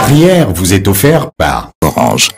Carrière vous est offert par Orange.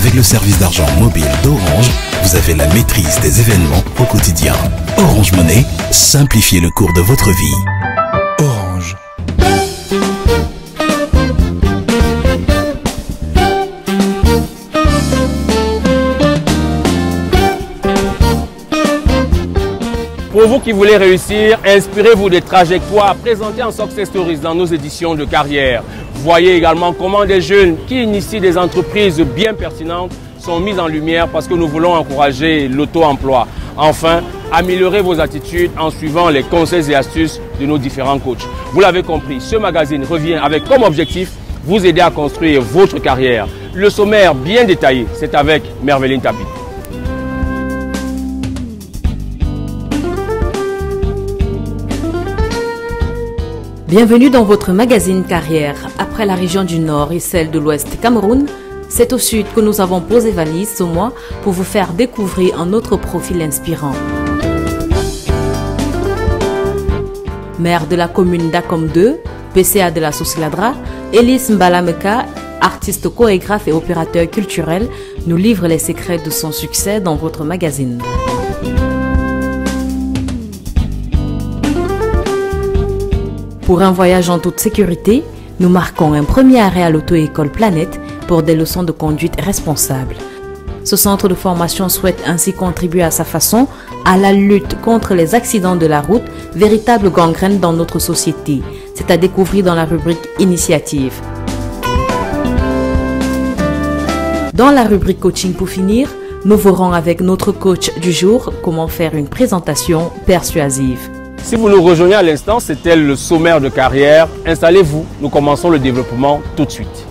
Avec le service d'argent mobile d'Orange, vous avez la maîtrise des événements au quotidien. Orange Money, simplifiez le cours de votre vie. Orange. Pour vous qui voulez réussir, inspirez-vous des trajectoires présentées en Success Stories dans nos éditions de carrière. Voyez également comment des jeunes qui initient des entreprises bien pertinentes sont mis en lumière parce que nous voulons encourager l'auto-emploi. Enfin, améliorez vos attitudes en suivant les conseils et astuces de nos différents coachs. Vous l'avez compris, ce magazine revient avec comme objectif vous aider à construire votre carrière. Le sommaire bien détaillé, c'est avec Merveline Tapi. Bienvenue dans votre magazine Carrière. Après la région du Nord et celle de l'Ouest Cameroun, c'est au Sud que nous avons posé valise ce mois pour vous faire découvrir un autre profil inspirant. Maire de la commune d'Akom 2, PCA de la Soussiladra, Elise Mbalameka, artiste chorégraphe et opérateur culturel, nous livre les secrets de son succès dans votre magazine. Pour un voyage en toute sécurité, nous marquons un premier arrêt à l'auto-école Planète pour des leçons de conduite responsable. Ce centre de formation souhaite ainsi contribuer à sa façon à la lutte contre les accidents de la route, véritable gangrène dans notre société. C'est à découvrir dans la rubrique Initiative. Dans la rubrique Coaching pour finir, nous verrons avec notre coach du jour comment faire une présentation persuasive. Si vous nous rejoignez à l'instant, c'était le sommaire de carrière. Installez-vous, nous commençons le développement tout de suite.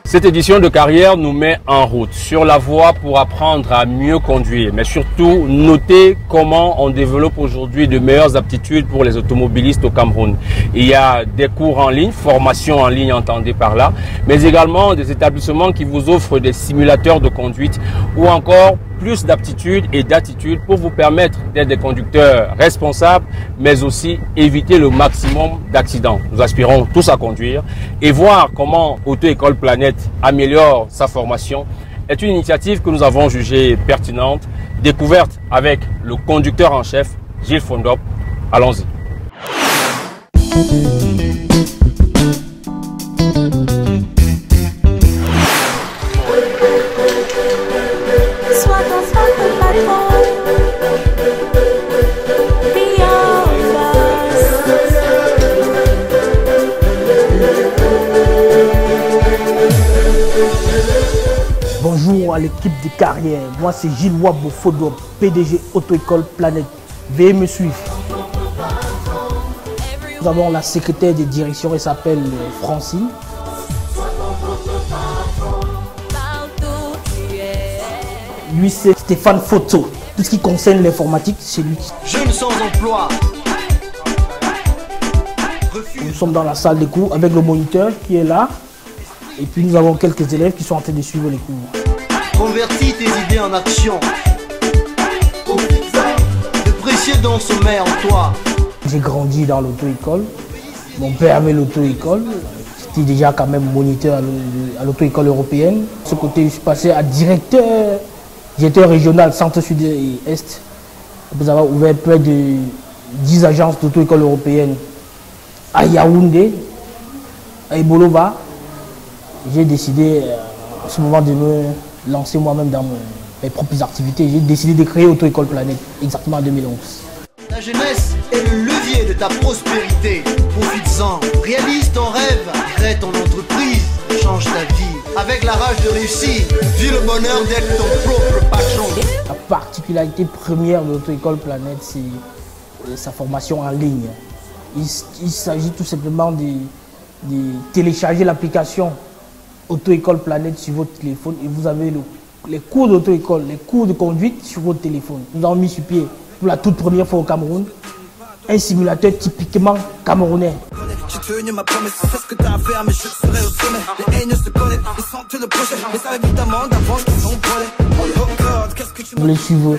Cette édition de carrière nous met en route, sur la voie pour apprendre à mieux conduire, mais surtout noter comment on développe aujourd'hui de meilleures aptitudes pour les automobilistes au Cameroun. Il y a des cours en ligne, formation en ligne entendez par là, mais également des établissements qui vous offrent des simulateurs de conduite ou encore plus d'aptitudes et d'attitudes pour vous permettre d'être des conducteurs responsables, mais aussi éviter le maximum d'accidents. Nous aspirons tous à conduire et voir comment Auto-École Planète améliore sa formation est une initiative que nous avons jugée pertinente, découverte avec le conducteur en chef, Gilles Fondop. Allons-y. Bonjour à l'équipe de carrière. Moi, c'est Gilles Wabo-Fodo, PDG Auto-École Planète. Veuillez me suivre. Nous avons la secrétaire de direction, elle s'appelle Francine. Lui, c'est Stéphane Photo. Tout ce qui concerne l'informatique, c'est lui. Jeunes sans emploi. Nous sommes dans la salle de cours avec le moniteur qui est là. Et puis nous avons quelques élèves qui sont en train de suivre les cours. Convertis tes idées en action. De précieux dons sommaires en toi. J'ai grandi dans l'auto-école. Mon père avait l'auto-école. J'étais déjà quand même moniteur à l'auto-école européenne. De ce côté, je suis passé à directeur régional Centre, Sud et Est. Nous avons ouvert près de 10 agences d'auto-école européenne à Yaoundé, à Ibolova. J'ai décidé à ce moment de me lancer moi-même dans mes propres activités. J'ai décidé de créer Auto-École Planète, exactement en 2011. La jeunesse est le levier de ta prospérité. Profites-en, réalise ton rêve, crée ton entreprise, change ta vie. Avec la rage de réussir, vis le bonheur d'être ton propre patron. La particularité première de l'Auto-École Planète, c'est sa formation en ligne. Il s'agit tout simplement de télécharger l'application Auto-École Planète sur votre téléphone et vous avez les cours d'auto-école, les cours de conduite sur votre téléphone. Nous avons mis sur pied pour la toute première fois au Cameroun un simulateur typiquement camerounais. Je suis devenu ma promesse, c'est ce que t'as à faire, mais je serai au sommet. Les haines se connaissent, ils sentent le projet, mais ça évidemment d'avance qu'ils sont volés. Qu'est-ce que tu voulais suivre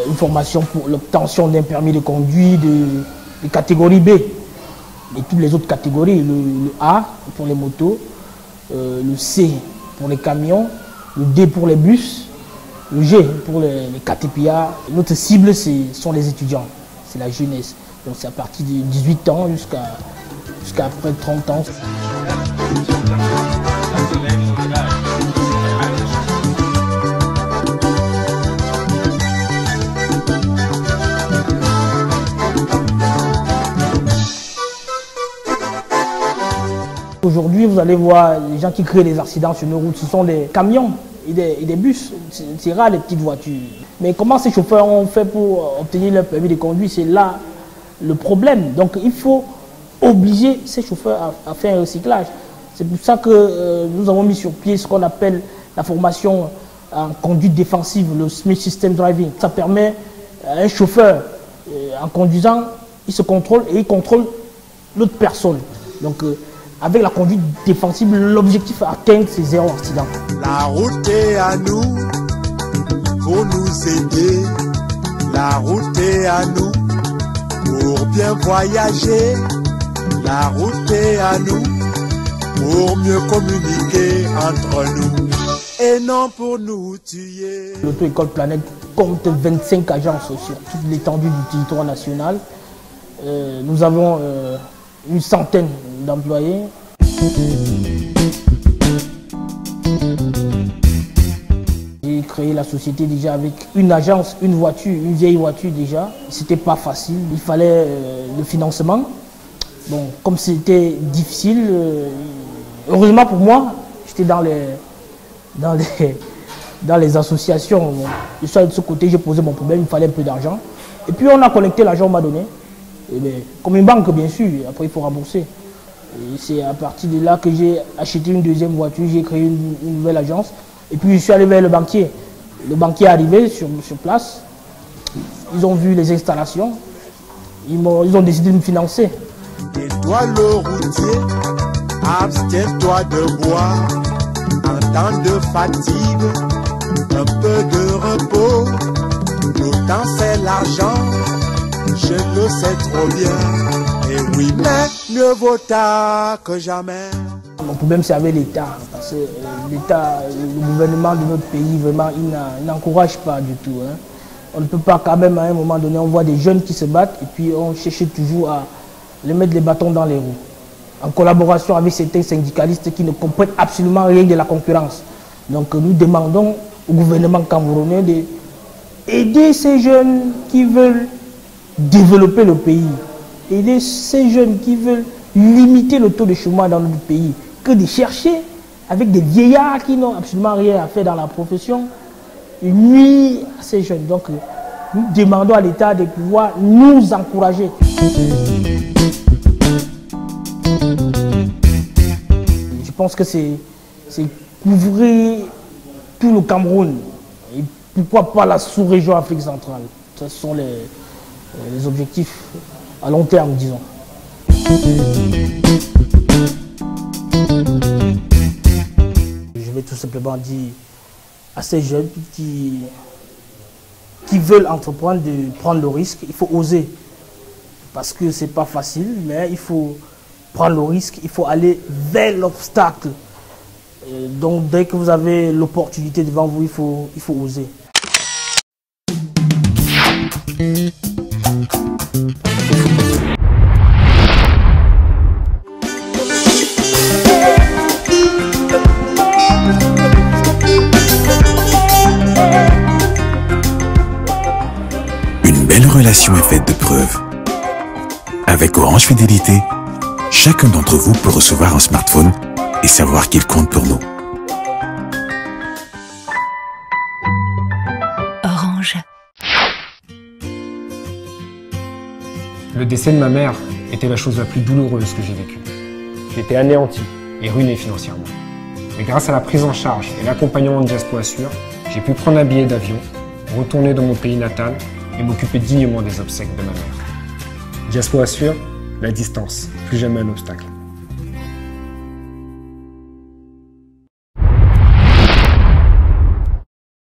une formation pour l'obtention d'un permis de conduire de catégorie B et toutes les autres catégories, le A pour les motos, le C pour les camions, le D pour les bus, le G pour les KTPA. Notre cible, sont les étudiants, c'est la jeunesse. Donc c'est à partir de 18 ans jusqu'à près de 30 ans. Aujourd'hui, vous allez voir les gens qui créent des accidents sur nos routes, ce sont des camions et des bus. C'est rare les petites voitures. Mais comment ces chauffeurs ont fait pour obtenir leur permis de conduire, c'est là le problème. Donc il faut obliger ces chauffeurs à faire un recyclage. C'est pour ça que nous avons mis sur pied ce qu'on appelle la formation en conduite défensive, le Smith System Driving. Ça permet à un chauffeur, en conduisant, il se contrôle et il contrôle l'autre personne. Donc avec la conduite défensive, l'objectif est d'atteindre ces 0 accident. La route est à nous pour nous aider. La route est à nous pour bien voyager. La route est à nous pour mieux communiquer entre nous et non pour nous tuer. L'Auto-École Planète compte 25 agences sur toute l'étendue du territoire national. Nous avons une centaine d'employés. J'ai créé la société déjà avec une agence, une voiture, une vieille voiture déjà. C'était pas facile, il fallait le financement. Bon, comme c'était difficile, heureusement pour moi, j'étais dans les associations. Bon, je suis de ce côté, j'ai posé mon problème, il fallait un peu d'argent. Et puis on a collecté l'argent, on m'a donné. Et bien, comme une banque bien sûr, après il faut rembourser. C'est à partir de là que j'ai acheté une deuxième voiture, j'ai créé une nouvelle agence. Et puis je suis allé vers le banquier. Le banquier est arrivé sur place. Ils ont vu les installations. Ils ont décidé de me financer. Et toi le routier, abstiens-toi de boire. En temps de fatigue, un peu de repos. Le temps c'est l'argent, je le sais trop bien. Et oui, mais mieux vaut tard que jamais. Mon problème c'est avec l'État, parce que l'État, le gouvernement de notre pays, vraiment, il n'encourage pas du tout. Hein. On ne peut pas quand même, à un moment donné, on voit des jeunes qui se battent et puis on cherche toujours à les mettre les bâtons dans les roues. En collaboration avec certains syndicalistes qui ne comprennent absolument rien de la concurrence. Donc nous demandons au gouvernement camerounais d'aider ces jeunes qui veulent développer le pays, aider ces jeunes qui veulent limiter le taux de chômage dans notre pays, que de chercher avec des vieillards qui n'ont absolument rien à faire dans la profession, nuit à ces jeunes. Donc, nous demandons à l'État de pouvoir nous encourager. Je pense que c'est couvrir tout le Cameroun et pourquoi pas la sous-région Afrique centrale. Ce sont les objectifs à long terme, disons. Je vais tout simplement dire à ces jeunes qui veulent entreprendre de prendre le risque, il faut oser. Parce que ce n'est pas facile, mais il faut prendre le risque, il faut aller vers l'obstacle. Donc dès que vous avez l'opportunité devant vous, il faut oser. Une belle relation est faite de preuves. Avec Orange Fidélité, chacun d'entre vous peut recevoir un smartphone et savoir qu'il compte pour nous. Orange. Le décès de ma mère était la chose la plus douloureuse que j'ai vécue. J'étais anéanti et ruiné financièrement. Mais grâce à la prise en charge et l'accompagnement de Diaspo Assure, j'ai pu prendre un billet d'avion, retourner dans mon pays natal et m'occuper dignement des obsèques de ma mère. Diaspo Assure, la distance, plus jamais un obstacle.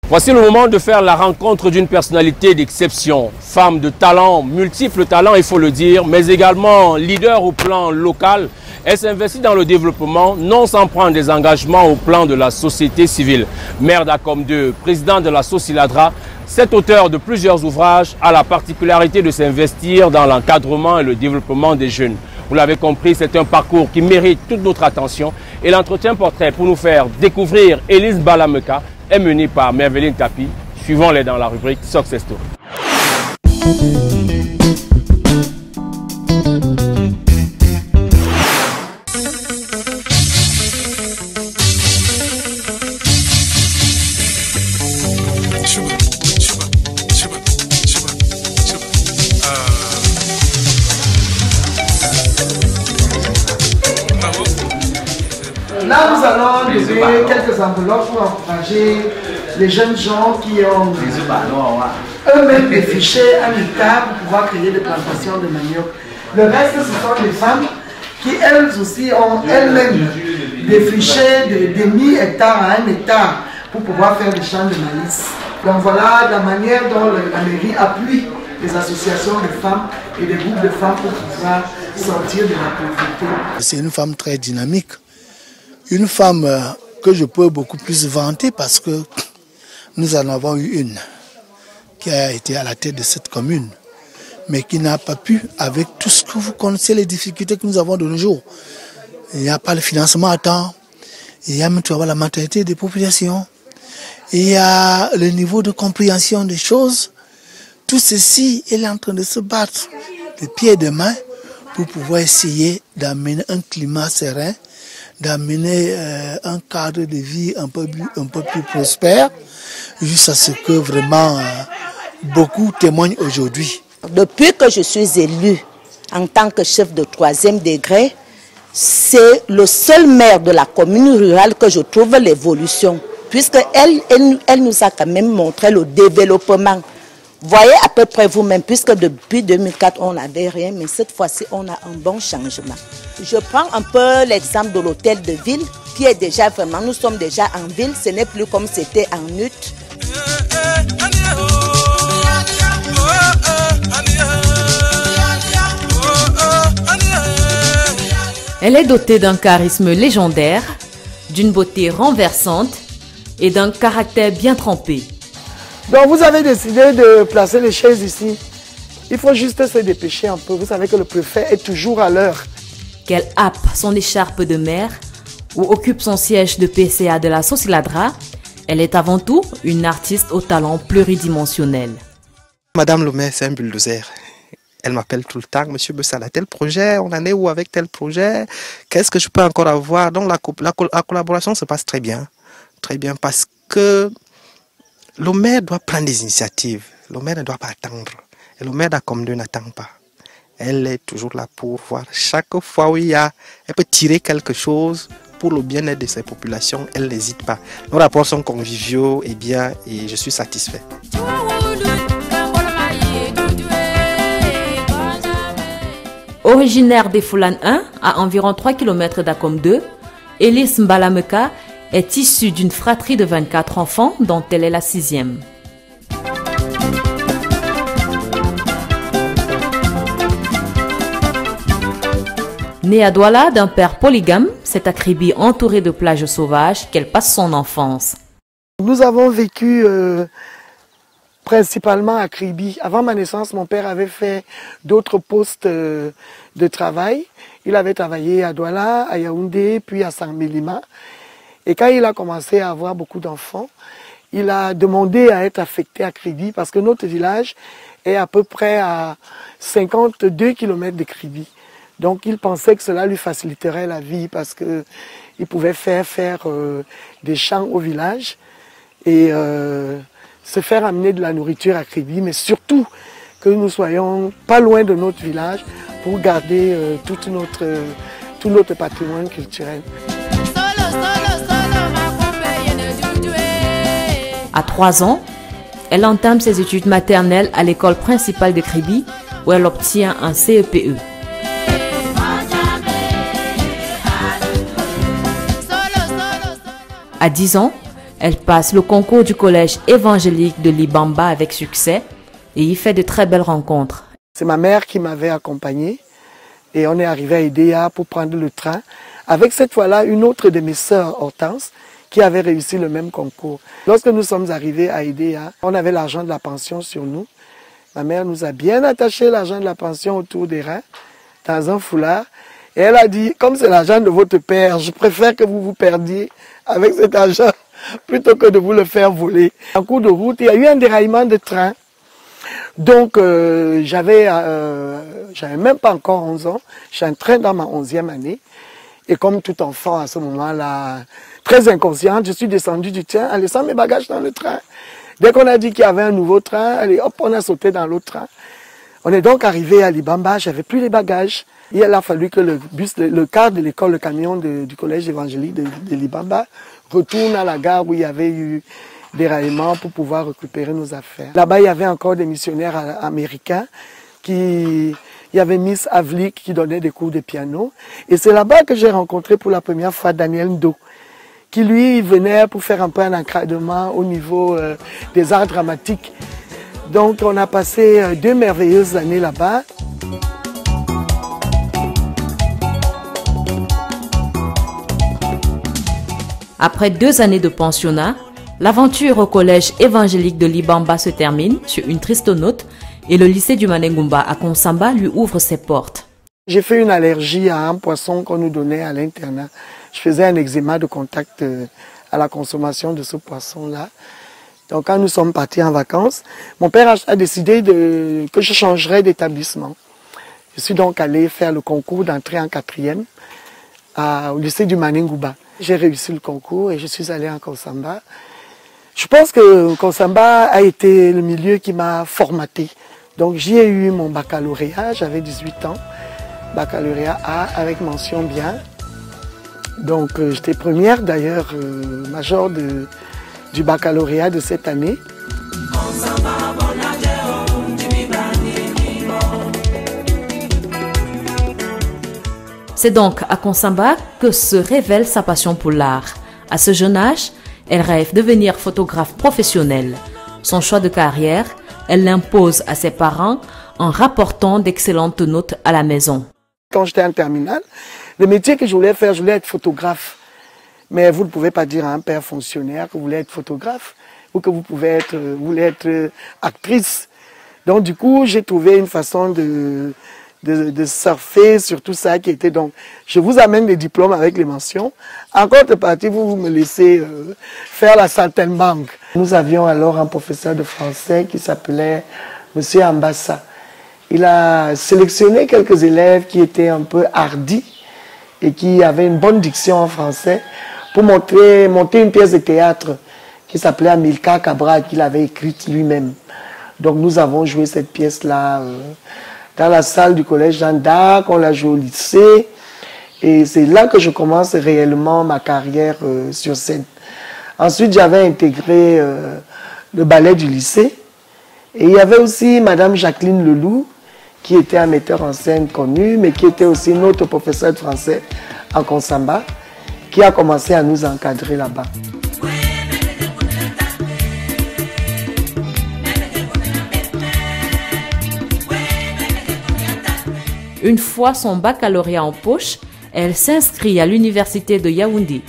Voici le moment de faire la rencontre d'une personnalité d'exception, femme de talent, multiples talents il faut le dire, mais également leader au plan local. Elle s'investit dans le développement, non sans prendre des engagements au plan de la société civile. Maire d'Acom 2, président de la Sociladra, cet auteur de plusieurs ouvrages a la particularité de s'investir dans l'encadrement et le développement des jeunes. Vous l'avez compris, c'est un parcours qui mérite toute notre attention. Et l'entretien portrait pour nous faire découvrir Élise Balameka est mené par Merveline Tapi. Suivons-les dans la rubrique Success Story. Là, nous allons lever quelques enveloppes pour encourager les jeunes gens qui ont eux-mêmes défriché un hectare pour pouvoir créer des plantations de manioc. Le reste, ce sont des femmes qui, elles aussi, ont elles-mêmes défriché de demi-hectare à 1 hectare pour pouvoir faire des champs de maïs. Donc voilà la manière dont la mairie appuie les associations de femmes et des groupes de femmes pour pouvoir sortir de la pauvreté. C'est une femme très dynamique. Une femme que je peux beaucoup plus vanter parce que nous en avons eu une qui a été à la tête de cette commune, mais qui n'a pas pu, avec tout ce que vous connaissez, les difficultés que nous avons de nos jours. Il n'y a pas le financement à temps, il y a même la mentalité des populations, il y a le niveau de compréhension des choses. Tout ceci, elle est en train de se battre de pied et de main pour pouvoir essayer d'amener un climat serein, d'amener un cadre de vie un peu plus prospère, jusqu'à ce que vraiment beaucoup témoignent aujourd'hui. Depuis que je suis élue en tant que chef de 3e degré, c'est le seul maire de la commune rurale que je trouve l'évolution, puisqu'elle nous a quand même montré le développement. Voyez à peu près vous-même, puisque depuis 2004, on n'avait rien, mais cette fois-ci, on a un bon changement. Je prends un peu l'exemple de l'hôtel de ville, qui est déjà vraiment, nous sommes déjà en ville, ce n'est plus comme c'était en UT. Elle est dotée d'un charisme légendaire, d'une beauté renversante et d'un caractère bien trempé. Donc vous avez décidé de placer les chaises ici. Il faut juste se dépêcher un peu. Vous savez que le préfet est toujours à l'heure. Qu'elle happe son écharpe de maire ou occupe son siège de PCA de la Sociladra, elle est avant tout une artiste au talent pluridimensionnel. Madame le maire, c'est un bulldozer. Elle m'appelle tout le temps, Monsieur Bessala, tel projet, on en est où avec tel projet? Qu'est-ce que je peux encore avoir? Donc la collaboration se passe très bien parce que le maire doit prendre des initiatives. Le maire ne doit pas attendre. Et le maire d'Akomdou n'attend pas. Elle est toujours là pour voir. Chaque fois où elle peut tirer quelque chose pour le bien-être de ses populations, elle n'hésite pas. Nos rapports sont conviviaux et bien, et je suis satisfait. Originaire des Foulane 1, à environ 3 km d'Akom 2, Elise Mbalameka est issue d'une fratrie de 24 enfants dont elle est la 6e. Née à Douala d'un père polygame, c'est à Kribi entourée de plages sauvages qu'elle passe son enfance. Nous avons vécu principalement à Kribi. Avant ma naissance, mon père avait fait d'autres postes de travail. Il avait travaillé à Douala, à Yaoundé, puis à Sangmélima. Et quand il a commencé à avoir beaucoup d'enfants, il a demandé à être affecté à Kribi parce que notre village est à peu près à 52 km de Kribi. Donc il pensait que cela lui faciliterait la vie parce qu'il pouvait faire des champs au village et se faire amener de la nourriture à Kribi, mais surtout que nous soyons pas loin de notre village pour garder tout notre patrimoine culturel. À 3 ans, elle entame ses études maternelles à l'école principale de Kribi où elle obtient un CEPE. À 10 ans, elle passe le concours du collège évangélique de Libamba avec succès et y fait de très belles rencontres. C'est ma mère qui m'avait accompagnée et on est arrivé à Idéa pour prendre le train avec cette fois-là une autre de mes sœurs, Hortense, qui avait réussi le même concours. Lorsque nous sommes arrivés à Idéa, on avait l'argent de la pension sur nous. Ma mère nous a bien attaché l'argent de la pension autour des reins, dans un foulard. Et elle a dit, comme c'est l'argent de votre père, je préfère que vous vous perdiez avec cet argent plutôt que de vous le faire voler. En cours de route, il y a eu un déraillement de train. Donc, j'avais même pas encore 11 ans. Je suis entré dans ma 11e année. Et comme tout enfant à ce moment-là, très inconsciente, je suis descendu du train en laissant mes bagages dans le train. Dès qu'on a dit qu'il y avait un nouveau train, allez, hop, on a sauté dans l'autre train. On est donc arrivé à Libamba, j'avais plus les bagages. Il a fallu que le car de l'école, le camion du collège évangélique de Libamba retourne à la gare où il y avait eu déraillement pour pouvoir récupérer nos affaires. Là-bas, il y avait encore des missionnaires américains il y avait Miss Avlik qui donnait des cours de piano. Et c'est là-bas que j'ai rencontré pour la première fois Daniel Ndo, qui lui venait pour faire un peu un encadrement au niveau des arts dramatiques. Donc on a passé 2 merveilleuses années là-bas. Après 2 années de pensionnat, l'aventure au collège évangélique de Libamba se termine sur une triste note et le lycée du Manengumba à Konsamba lui ouvre ses portes. J'ai fait une allergie à un poisson qu'on nous donnait à l'internat. Je faisais un eczéma de contact à la consommation de ce poisson-là. Donc quand nous sommes partis en vacances, mon père a décidé que je changerais d'établissement. Je suis donc allé faire le concours d'entrée en 4e au lycée du Manengumba. J'ai réussi le concours et je suis allé en Konsamba. Je pense que Konsamba a été le milieu qui m'a formaté. Donc j'y ai eu mon baccalauréat, j'avais 18 ans. Baccalauréat A avec mention bien. Donc j'étais première d'ailleurs, major du baccalauréat de cette année. C'est donc à Konsamba que se révèle sa passion pour l'art. À ce jeune âge, elle rêve de devenir photographe professionnelle. Son choix de carrière, elle l'impose à ses parents en rapportant d'excellentes notes à la maison. Quand j'étais en terminale, le métier que je voulais faire, je voulais être photographe. Mais vous ne pouvez pas dire à un père fonctionnaire que vous voulez être photographe ou que vous voulez être actrice. Donc du coup, j'ai trouvé une façon de surfer sur tout ça qui était donc, je vous amène les diplômes avec les mentions. En contrepartie, vous me laissez faire la saltimbanque. Nous avions alors un professeur de français qui s'appelait Monsieur Ambassa. Il a sélectionné quelques élèves qui étaient un peu hardis et qui avaient une bonne diction en français pour monter une pièce de théâtre qui s'appelait Amilcar Cabral, qu'il avait écrite lui-même. Donc nous avons joué cette pièce-là dans la salle du collège Jeanne d'Arc, on l'a joué au lycée. Et c'est là que je commence réellement ma carrière sur scène. Ensuite, j'avais intégré le ballet du lycée. Et il y avait aussi Madame Jacqueline Leloup, qui était un metteur en scène connu, mais qui était aussi notre professeur de français en Konsamba, qui a commencé à nous encadrer là-bas. Une fois son baccalauréat en poche, elle s'inscrit à l'université de Yaoundé.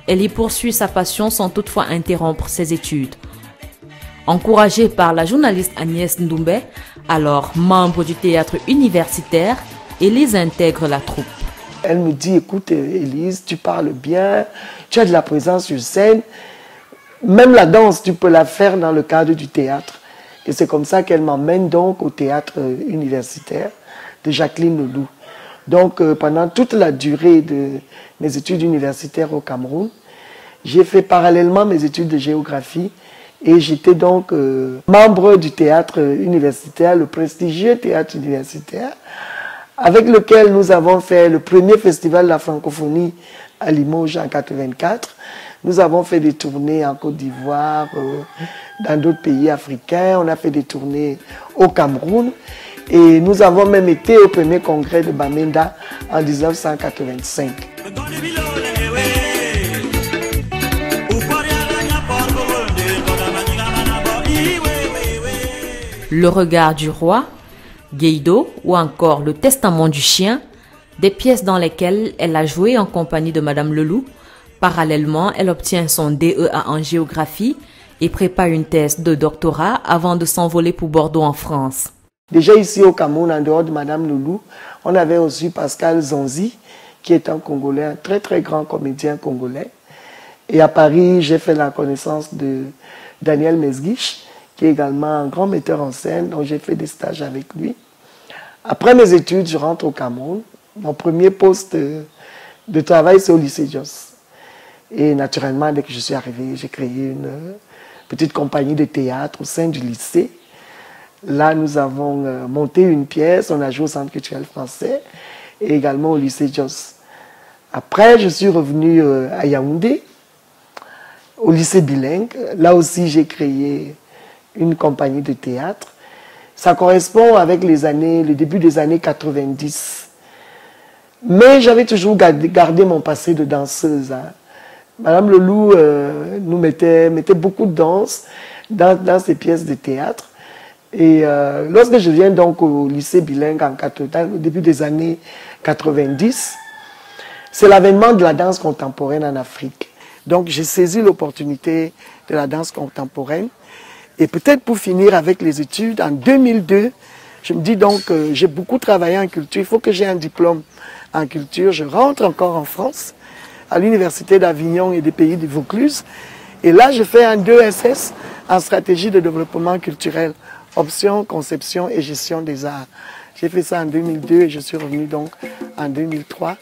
Elle y poursuit sa passion sans toutefois interrompre ses études. Encouragée par la journaliste Agnès Ndoumbe, alors membre du théâtre universitaire, Élise intègre la troupe. Elle me dit, écoute Élise, tu parles bien, tu as de la présence sur scène, même la danse, tu peux la faire dans le cadre du théâtre. Et c'est comme ça qu'elle m'emmène donc au théâtre universitaire de Jacqueline Leloup. Donc pendant toute la durée de mes études universitaires au Cameroun, j'ai fait parallèlement mes études de géographie et j'étais donc membre du théâtre universitaire, le prestigieux théâtre universitaire, avec lequel nous avons fait le premier festival de la francophonie à Limoges en 1984. Nous avons fait des tournées en Côte d'Ivoire, dans d'autres pays africains. On a fait des tournées au Cameroun. Et nous avons même été au premier congrès de Bamenda en 1985. Le regard du roi, Gueido ou encore Le Testament du chien, des pièces dans lesquelles elle a joué en compagnie de Madame Leloup. Parallèlement, elle obtient son DEA en géographie et prépare une thèse de doctorat avant de s'envoler pour Bordeaux en France. Déjà ici au Cameroun, en dehors de Madame Leloup, on avait aussi Pascal Zonzi, qui est un Congolais, un très très grand comédien congolais. Et à Paris, j'ai fait la connaissance de Daniel Mesguich, qui est également un grand metteur en scène, donc j'ai fait des stages avec lui. Après mes études, je rentre au Cameroun. Mon premier poste de travail, c'est au lycée Jos. Et naturellement, dès que je suis arrivé, j'ai créé une petite compagnie de théâtre au sein du lycée. Là, nous avons monté une pièce, on a joué au Centre culturel français et également au lycée Jos. Après, je suis revenu à Yaoundé, au lycée bilingue. Là aussi, j'ai créé une compagnie de théâtre. Ça correspond avec le début des années 90. Mais j'avais toujours gardé mon passé de danseuse. Hein. Madame Leloup nous mettait beaucoup de danse dans ses pièces de théâtre. Et lorsque je viens donc au lycée bilingue au début des années 90, c'est l'avènement de la danse contemporaine en Afrique. Donc j'ai saisi l'opportunité de la danse contemporaine. Et peut-être pour finir avec les études, en 2002, je me dis donc j'ai beaucoup travaillé en culture, il faut que j'ai un diplôme en culture. Je rentre encore en France, à l'université d'Avignon et des pays du Vaucluse. Et là, je fais un 2SS en stratégie de développement culturel. Option, conception et gestion des arts. J'ai fait ça en 2002 et je suis revenu donc en 2003.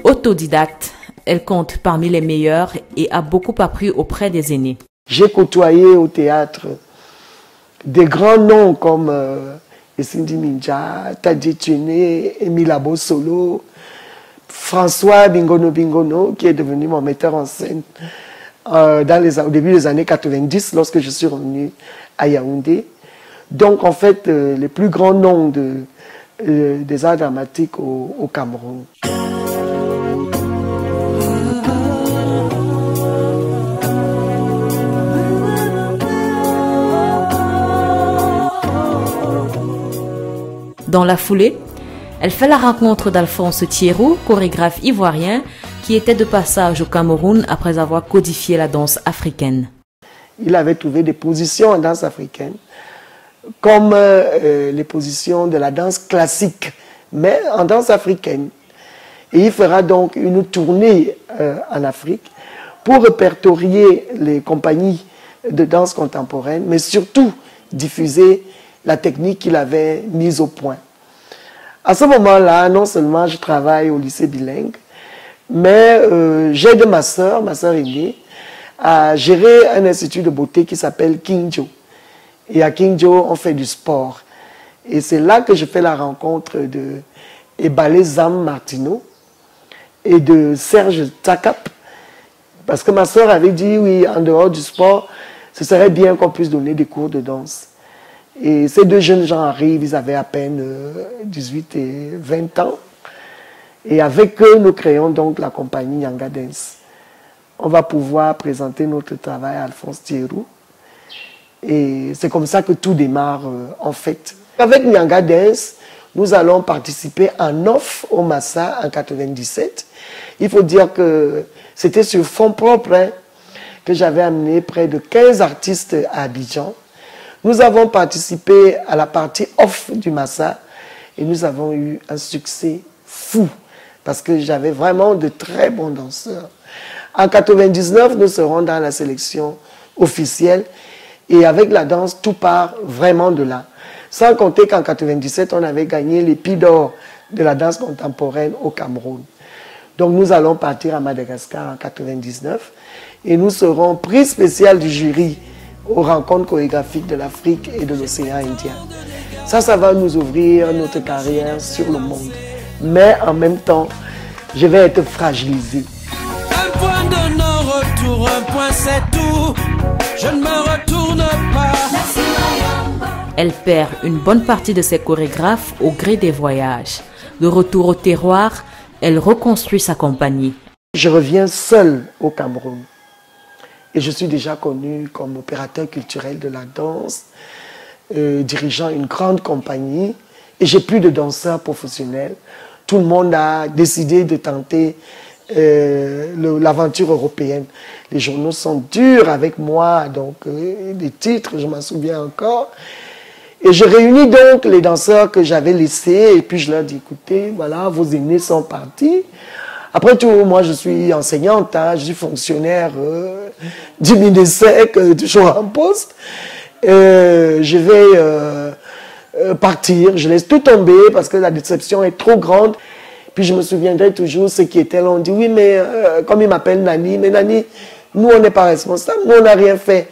Autodidacte, elle compte parmi les meilleures et a beaucoup appris auprès des aînés. J'ai côtoyé au théâtre des grands noms comme Essindi Minja, Tadji Tuné, Émile Abosolo, François Bingono, qui est devenu mon metteur en scène au début des années 90, lorsque je suis revenu à Yaoundé. Donc, en fait, les plus grands noms des arts dramatiques au Cameroun. Dans la foulée, elle fait la rencontre d'Alphonse Thierrou, chorégraphe ivoirien, qui était de passage au Cameroun après avoir codifié la danse africaine. Il avait trouvé des positions en danse africaine, comme les positions de la danse classique, mais en danse africaine. Et il fera donc une tournée en Afrique pour répertorier les compagnies de danse contemporaine, mais surtout diffuser la technique qu'il avait mise au point. À ce moment-là, non seulement je travaille au lycée bilingue, mais j'aide ma soeur aînée, à gérer un institut de beauté qui s'appelle Kingjo. Et à Kingjo, on fait du sport. Et c'est là que je fais la rencontre de Ebale Zam Martino et de Serge Takap. Parce que ma soeur avait dit, oui, en dehors du sport, ce serait bien qu'on puisse donner des cours de danse. Et ces deux jeunes gens arrivent, ils avaient à peine 18 et 20 ans. Et avec eux, nous créons donc la compagnie Nyanga Dance. On va pouvoir présenter notre travail à Alphonse Thierou. Et c'est comme ça que tout démarre en fait. Avec Nyanga Dance, nous allons participer en off au Massa en 1997. Il faut dire que c'était sur fonds propres que j'avais amené près de 15 artistes à Abidjan. Nous avons participé à la partie off du Massa et nous avons eu un succès fou parce que j'avais vraiment de très bons danseurs. En 1999, nous serons dans la sélection officielle et avec la danse, tout part vraiment de là. Sans compter qu'en 1997, on avait gagné l'Épi d'or de la danse contemporaine au Cameroun. Donc nous allons partir à Madagascar en 1999 et nous serons prix spécial du jury aux rencontres chorégraphiques de l'Afrique et de l'océan Indien. Ça va nous ouvrir notre carrière sur le monde. Mais en même temps, je vais être fragilisé. Un point de non-retour, un point c'est tout. Je ne me retourne pas. Elle perd une bonne partie de ses chorégraphes au gré des voyages. De retour au terroir, elle reconstruit sa compagnie. Je reviens seule au Cameroun. Et je suis déjà connu comme opérateur culturel de la danse, dirigeant une grande compagnie. Et j'ai plus de danseurs professionnels. Tout le monde a décidé de tenter l'aventure européenne. Les journaux sont durs avec moi, donc les titres, je m'en souviens encore. Et je réunis donc les danseurs que j'avais laissés et puis je leur dis, écoutez, voilà, vos aînés sont partis. Après tout, moi je suis enseignante, hein, je suis fonctionnaire du MINESEC, toujours en poste. Je vais partir, je laisse tout tomber parce que la déception est trop grande. Puis je me souviendrai toujours, ceux qui étaient là, on dit, oui, mais comme ils m'appellent Nani, mais Nani, nous on n'est pas responsables, nous on n'a rien fait.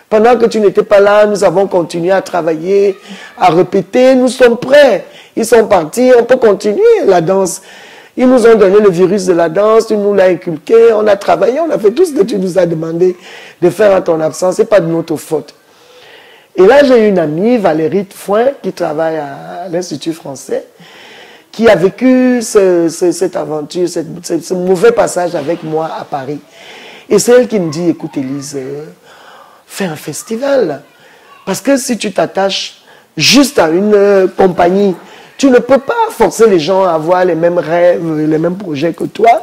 Pendant que tu n'étais pas là, nous avons continué à travailler, à répéter, nous sommes prêts. Ils sont partis, on peut continuer la danse. Ils nous ont donné le virus de la danse, tu nous l'as inculqué, on a travaillé, on a fait tout ce que tu nous as demandé de faire en ton absence, ce n'est pas de notre faute. Et là, j'ai une amie, Valérie Foin, qui travaille à l'Institut français, qui a vécu cette aventure, ce mauvais passage avec moi à Paris. Et c'est elle qui me dit, écoute Élise, fais un festival. Parce que si tu t'attaches juste à une compagnie, tu ne peux pas forcer les gens à avoir les mêmes rêves, les mêmes projets que toi.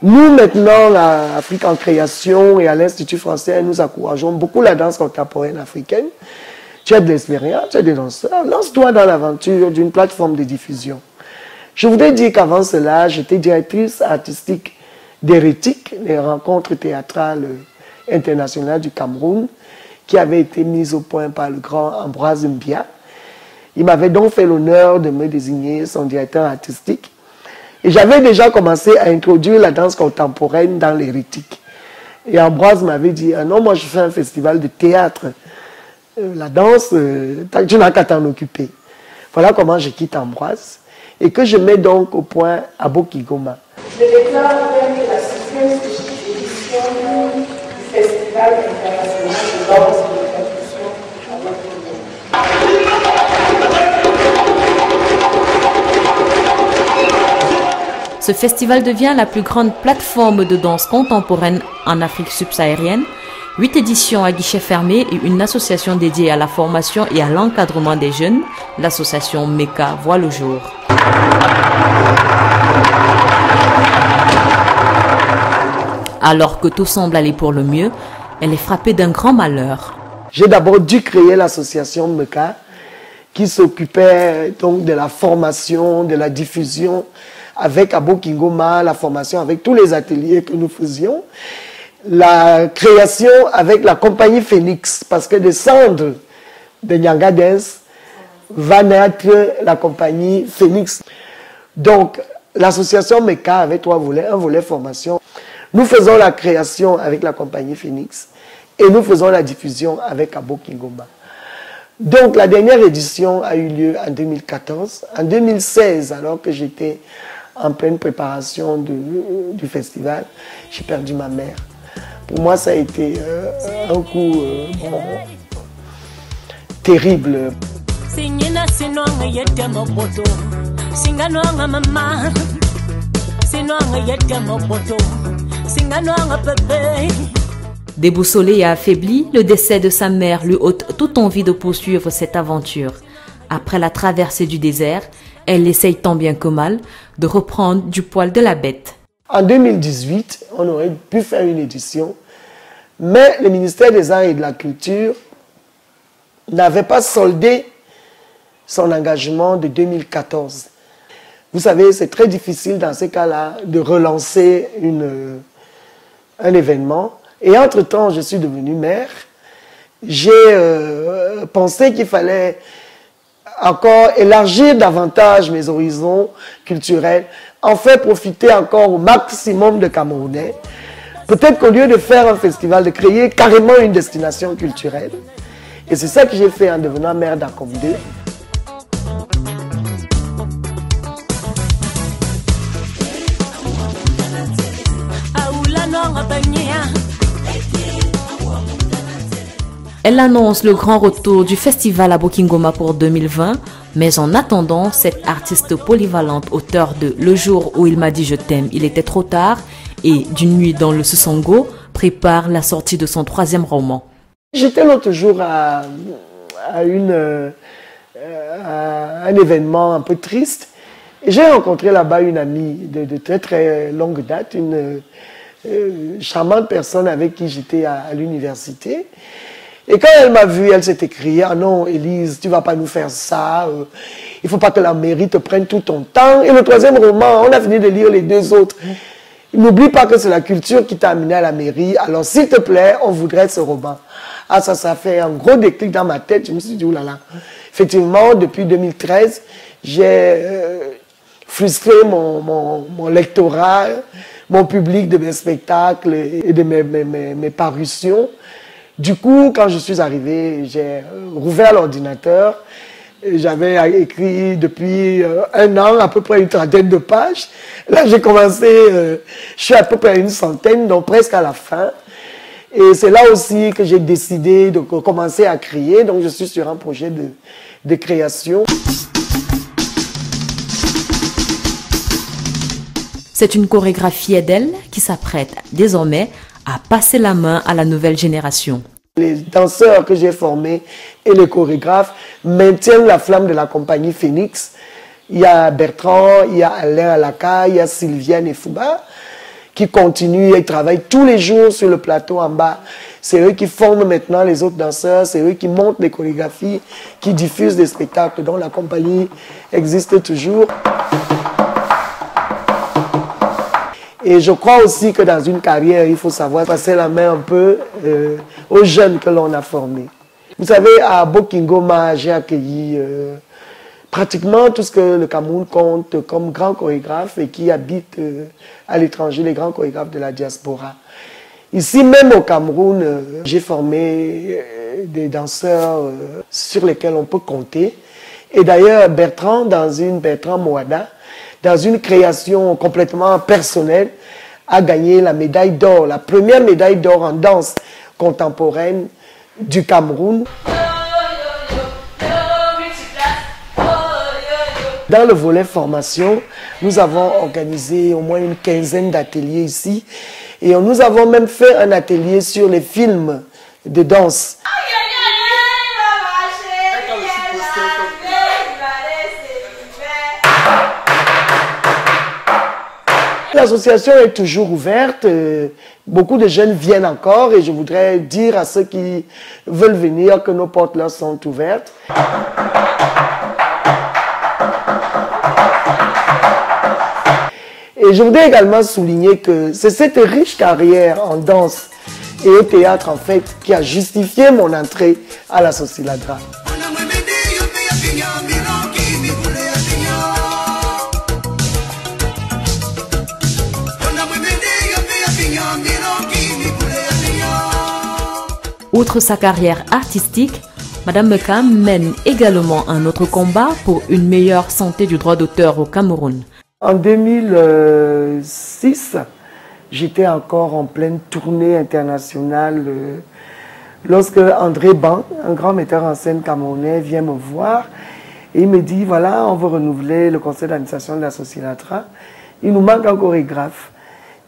Nous, maintenant, à Afrique en création et à l'Institut français, nous encourageons beaucoup la danse contemporaine africaine. Tu as de l'expérience, tu as des danseurs. Lance-toi dans l'aventure d'une plateforme de diffusion. Je voudrais dire qu'avant cela, j'étais directrice artistique d'Hérétique, les rencontres théâtrales internationales du Cameroun, qui avait été mise au point par le grand Ambroise Mbia. Il m'avait donc fait l'honneur de me désigner son directeur artistique. Et j'avais déjà commencé à introduire la danse contemporaine dans l'Hérétique. Et Ambroise m'avait dit, ah non, moi je fais un festival de théâtre. La danse, tu n'as qu'à t'en occuper. Voilà comment je quitte Ambroise et que je mets donc au point Abo Kigoma. Je déclare ouverte la 6e édition du Festival international de danse et de percussion Abo Kigoma. Ce festival devient la plus grande plateforme de danse contemporaine en Afrique subsaharienne. 8 éditions à guichet fermé et une association dédiée à la formation et à l'encadrement des jeunes, l'association MECA, voit le jour. Alors que tout semble aller pour le mieux, elle est frappée d'un grand malheur. J'ai d'abord dû créer l'association MECA qui s'occupait donc de la formation, de la diffusion avec Abo Kigoma, la formation avec tous les ateliers que nous faisions. la création avec la compagnie Phoenix, parce que des cendres de Nyanga Dance va naître la compagnie Phoenix. Donc, l'association MECA avait 3 volets, un volet formation. Nous faisons la création avec la compagnie Phoenix et nous faisons la diffusion avec Abo Kingoma. Donc, la dernière édition a eu lieu en 2014. En 2016, alors que j'étais en pleine préparation du festival, j'ai perdu ma mère. Pour moi, ça a été un coup terrible. Déboussolé et affaibli, le décès de sa mère lui ôte toute envie de poursuivre cette aventure. Après la traversée du désert, elle essaye tant bien que mal de reprendre du poil de la bête. En 2018, on aurait pu faire une édition, mais le ministère des Arts et de la Culture n'avait pas soldé son engagement de 2014. Vous savez, c'est très difficile dans ces cas-là de relancer un événement. Et entre-temps, je suis devenue mère. J'ai pensé qu'il fallait encore élargir davantage mes horizons culturels, en faire profiter encore au maximum de Camerounais. Peut-être qu'au lieu de faire un festival, de créer carrément une destination culturelle. Et c'est ça que j'ai fait en devenant maire d'Akombe 2. Elle annonce le grand retour du festival Abo Kingoma pour 2020, mais en attendant, cette artiste polyvalente, auteure de Le jour où il m'a dit je t'aime, il était trop tard, et D'une nuit dans le Sosongo, prépare la sortie de son 3e roman. J'étais l'autre jour à un événement un peu triste, et j'ai rencontré là-bas une amie de très très longue date, une charmante personne avec qui j'étais à l'université. Et quand elle m'a vue, elle s'est écriée « Ah non, Élise, tu ne vas pas nous faire ça, il ne faut pas que la mairie te prenne tout ton temps. » Et le 3e roman, on a fini de lire les 2 autres. N'oublie pas que c'est la culture qui t'a amené à la mairie, alors s'il te plaît, on voudrait ce roman. Ah, ça fait un gros déclic dans ma tête, je me suis dit « Oh là là ». Effectivement, depuis 2013, j'ai frustré mon lectorat, mon public de mes spectacles et de mes parutions. Du coup, quand je suis arrivé, j'ai rouvert l'ordinateur. J'avais écrit depuis 1 an à peu près une 30aine de pages. Là, j'ai commencé, je suis à peu près à une centaine, donc presque à la fin. Et c'est là aussi que j'ai décidé de commencer à créer. Donc, je suis sur un projet de création. C'est une chorégraphie d'elle qui s'apprête désormais à passer la main à la nouvelle génération. Les danseurs que j'ai formés et les chorégraphes maintiennent la flamme de la compagnie Phoenix. Il y a Bertrand, il y a Alain Alaka, il y a Sylviane et Fouba qui continuent et travaillent tous les jours sur le plateau en bas. C'est eux qui forment maintenant les autres danseurs, c'est eux qui montent les chorégraphies, qui diffusent des spectacles dont la compagnie existe toujours. Et je crois aussi que dans une carrière, il faut savoir passer la main un peu aux jeunes que l'on a formés. Vous savez, à Abo Kingoma, j'ai accueilli pratiquement tout ce que le Cameroun compte comme grands chorégraphes et qui habitent à l'étranger, les grands chorégraphes de la diaspora. Ici, même au Cameroun, j'ai formé des danseurs sur lesquels on peut compter. Et d'ailleurs, Bertrand Moada, dans une création complètement personnelle, a gagné la médaille d'or, la première médaille d'or en danse contemporaine du Cameroun. Dans le volet formation, nous avons organisé au moins une 15aine d'ateliers ici et nous avons même fait un atelier sur les films de danse. L'association est toujours ouverte, beaucoup de jeunes viennent encore et je voudrais dire à ceux qui veulent venir que nos portes leur sont ouvertes. Et je voudrais également souligner que c'est cette riche carrière en danse et un théâtre en fait qui a justifié mon entrée à la Sosiladra. Outre sa carrière artistique, Madame Mekam mène également un autre combat pour une meilleure santé du droit d'auteur au Cameroun. En 2006, j'étais encore en pleine tournée internationale lorsque André Ban, un grand metteur en scène camerounais, vient me voir et il me dit, voilà, on veut renouveler le conseil d'administration de la Sosiladra. Il nous manque un chorégraphe.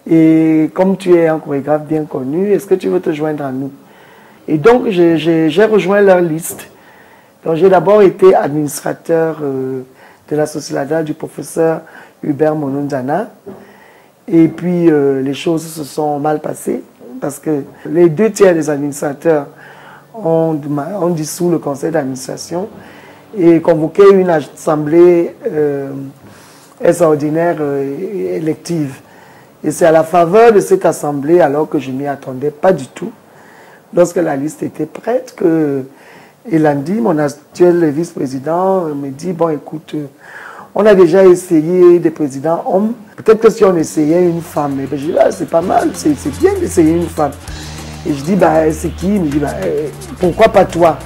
Et comme tu es un chorégraphe bien connu, est-ce que tu veux te joindre à nous? Et donc, j'ai rejoint leur liste. Donc, j'ai d'abord été administrateur de la Sosiladra du professeur Hubert Mononzana. Et puis, les choses se sont mal passées parce que les 2/3 des administrateurs ont dissous le conseil d'administration et convoqué une assemblée extraordinaire élective. Et c'est à la faveur de cette assemblée, alors que je ne m'y attendais pas du tout, lorsque la liste était prête, que Elandi, mon actuel vice-président, me dit, bon écoute, on a déjà essayé des présidents hommes, peut-être que si on essayait une femme, je dis, ah, c'est pas mal, c'est bien d'essayer une femme. Et je dis, bah, c'est qui? Il me dit, bah, pourquoi pas toi?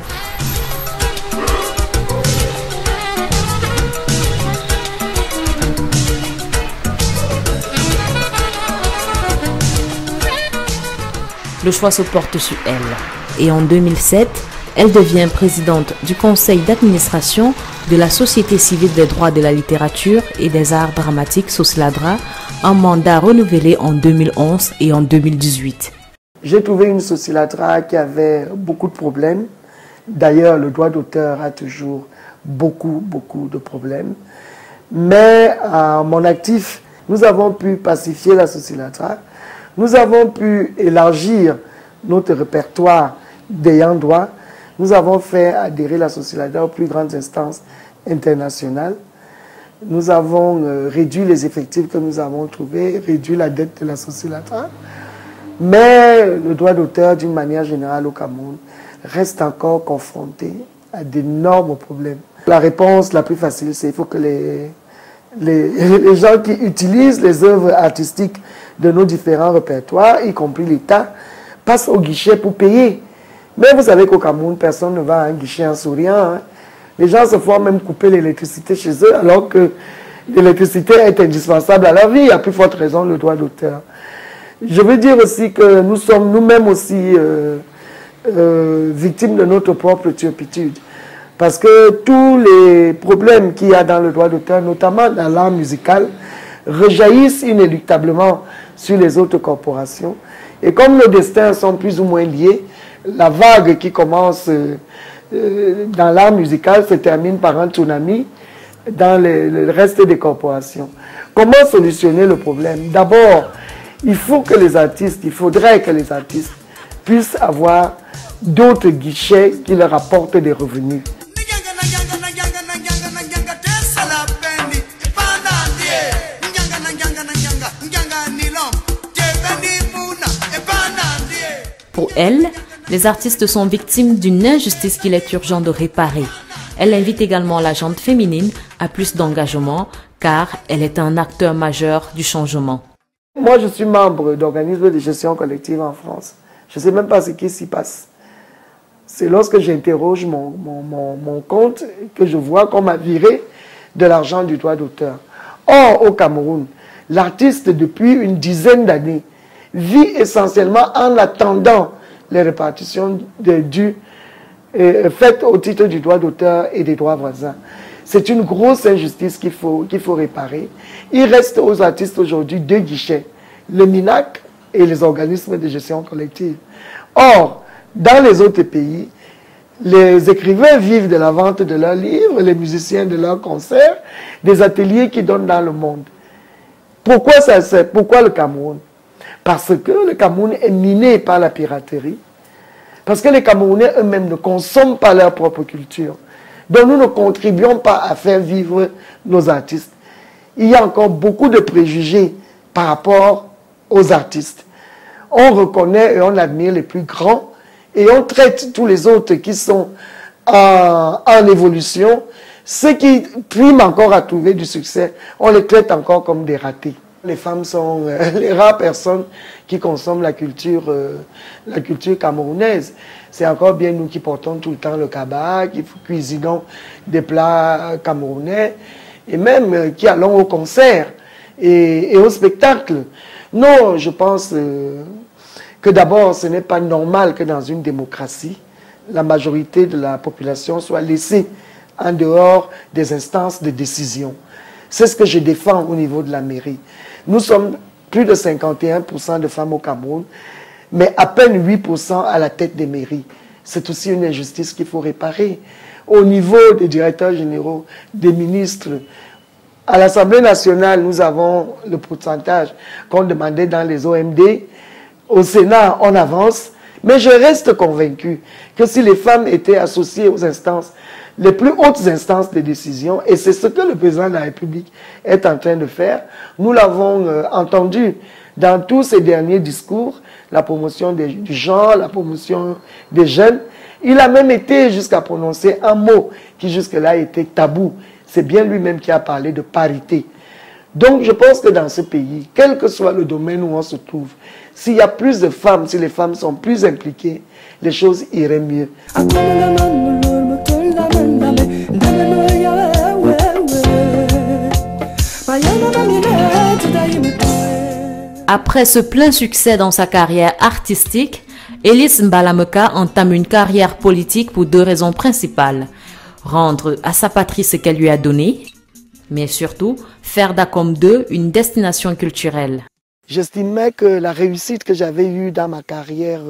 Le choix se porte sur elle. Et en 2007, elle devient présidente du conseil d'administration de la Société civile des droits de la littérature et des arts dramatiques Sosiladra, un mandat renouvelé en 2011 et en 2018. J'ai trouvé une Sosiladra qui avait beaucoup de problèmes. D'ailleurs, le droit d'auteur a toujours beaucoup de problèmes. Mais à mon actif, nous avons pu pacifier la Sosiladra. Nous avons pu élargir notre répertoire d'ayants droit. Nous avons fait adhérer la Sosiladra aux plus grandes instances internationales. Nous avons réduit les effectifs que nous avons trouvés, réduit la dette de la Sosiladra. Mais le droit d'auteur, d'une manière générale au Cameroun, reste encore confronté à d'énormes problèmes. La réponse la plus facile, c'est qu'il faut que les gens qui utilisent les œuvres artistiques de nos différents répertoires, y compris l'État, passent au guichet pour payer. Mais vous savez qu'au Cameroun, personne ne va à un guichet en souriant. Hein. Les gens se font même couper l'électricité chez eux, alors que l'électricité est indispensable à leur vie, à plus forte raison le droit d'auteur. Je veux dire aussi que nous sommes nous-mêmes aussi victimes de notre propre turpitude. Parce que tous les problèmes qu'il y a dans le droit d'auteur, notamment dans l'art musical, rejaillissent inéluctablement sur les autres corporations. Et comme nos destins sont plus ou moins liés, la vague qui commence dans l'art musical se termine par un tsunami dans le reste des corporations. Comment solutionner le problème? D'abord, il faudrait que les artistes puissent avoir d'autres guichets qui leur apportent des revenus. Pour elle, les artistes sont victimes d'une injustice qu'il est urgent de réparer. Elle invite également la gente féminine à plus d'engagement, car elle est un acteur majeur du changement. Moi, je suis membre d'organismes de gestion collective en France. Je ne sais même pas ce qui s'y passe. C'est lorsque j'interroge mon compte que je vois qu'on m'a viré de l'argent du droit d'auteur. Or, au Cameroun, l'artiste, depuis une dizaine d'années, vit essentiellement en attendant les répartitions dues faites au titre du droit d'auteur et des droits voisins. C'est une grosse injustice qu'il faut réparer. Il reste aux artistes aujourd'hui 2 guichets, le MINAC et les organismes de gestion collective. Or, dans les autres pays, les écrivains vivent de la vente de leurs livres, les musiciens de leurs concerts, des ateliers qui donnent dans le monde. Pourquoi le Cameroun? Parce que le Cameroun est miné par la piraterie, parce que les Camerounais eux-mêmes ne consomment pas leur propre culture. Donc nous ne contribuons pas à faire vivre nos artistes. Il y a encore beaucoup de préjugés par rapport aux artistes. on reconnaît et on admire les plus grands et on traite tous les autres qui sont en évolution. Ceux qui priment encore à trouver du succès, on les traite encore comme des ratés. Les femmes sont les rares personnes qui consomment la culture camerounaise. C'est encore bien nous qui portons tout le temps le kaba, qui cuisinons des plats camerounais et même qui allons au concert et au spectacle. Non, je pense que d'abord, ce n'est pas normal que dans une démocratie, la majorité de la population soit laissée en dehors des instances de décision. C'est ce que je défends au niveau de la mairie. Nous sommes plus de 51% de femmes au Cameroun, mais à peine 8% à la tête des mairies. C'est aussi une injustice qu'il faut réparer. Au niveau des directeurs généraux, des ministres, à l'Assemblée nationale, nous avons le pourcentage qu'on demandait dans les OMD. Au Sénat, on avance. Mais je reste convaincu que si les femmes étaient associées aux instances, les plus hautes instances de décision, et c'est ce que le président de la République est en train de faire, nous l'avons entendu dans tous ces derniers discours, la promotion du genre, la promotion des jeunes. Il a même été jusqu'à prononcer un mot qui jusque-là était tabou. C'est bien lui-même qui a parlé de parité. Donc je pense que dans ce pays, quel que soit le domaine où on se trouve, s'il y a plus de femmes, si les femmes sont plus impliquées, les choses iraient mieux. Après ce plein succès dans sa carrière artistique, Ellis Mbalameka entame une carrière politique pour deux raisons principales. Rendre à sa patrie ce qu'elle lui a donné, mais surtout faire d'Akom 2 une destination culturelle. J'estimais que la réussite que j'avais eue dans ma carrière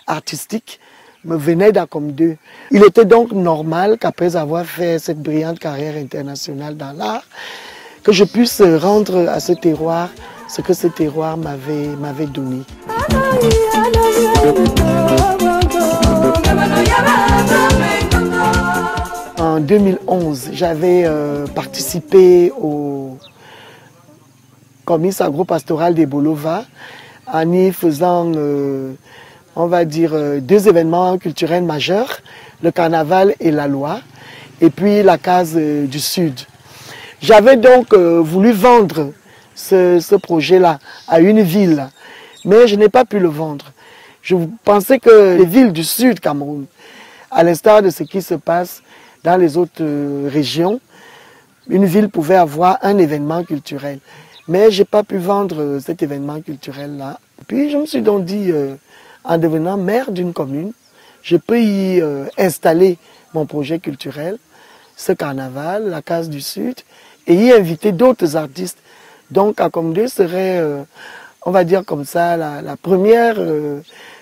artistique me venait d'Akom 2. Il était donc normal qu'après avoir fait cette brillante carrière internationale dans l'art, que je puisse rendre à ce terroir ce que ce terroir m'avait donné. En 2011, j'avais participé au comice agropastoral des Bolova en y faisant, on va dire, deux événements culturels majeurs, le carnaval et la loi, et puis la case du Sud. J'avais donc voulu vendre ce projet-là à une ville, mais je n'ai pas pu le vendre. Je pensais que les villes du Sud Cameroun, à l'instar de ce qui se passe dans les autres régions, une ville pouvait avoir un événement culturel. Mais je n'ai pas pu vendre cet événement culturel-là. Puis je me suis donc dit, en devenant maire d'une commune, je peux y installer mon projet culturel, ce carnaval, la case du Sud, et y inviter d'autres artistes. Donc Akom 2 serait, on va dire comme ça, la première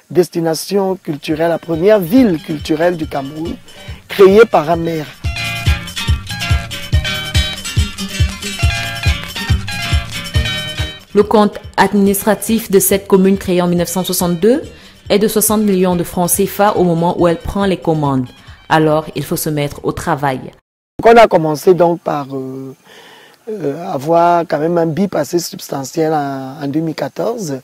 destination culturelle, la première ville culturelle du Cameroun, créée par un maire. Le compte administratif de cette commune créée en 1962 est de 60 millions de francs CFA au moment où elle prend les commandes. Alors, il faut se mettre au travail. On a commencé donc par avoir quand même un bip assez substantiel en 2014.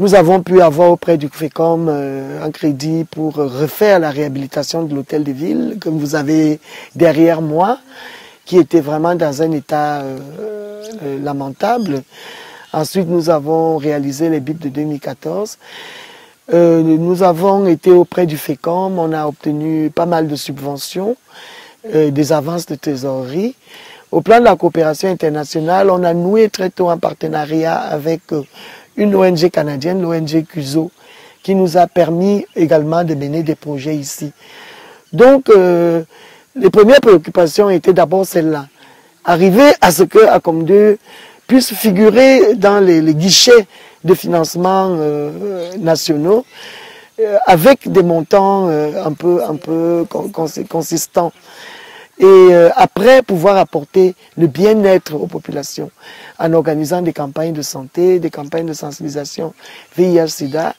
Nous avons pu avoir auprès du FECOM un crédit pour refaire la réhabilitation de l'hôtel de ville, comme vous avez derrière moi, qui était vraiment dans un état lamentable. Ensuite, nous avons réalisé les BIP de 2014. Nous avons été auprès du FECOM, on a obtenu pas mal de subventions, des avances de trésorerie. Au plan de la coopération internationale, on a noué très tôt un partenariat avec une ONG canadienne, l'ONG CUSO, qui nous a permis également de mener des projets ici. Donc, les premières préoccupations étaient d'abord celles-là. Arriver à ce que Akom 2 puisse figurer dans les guichets de financement nationaux avec des montants un peu consistants. Et après, pouvoir apporter le bien-être aux populations en organisant des campagnes de santé, des campagnes de sensibilisation VIH-Sida,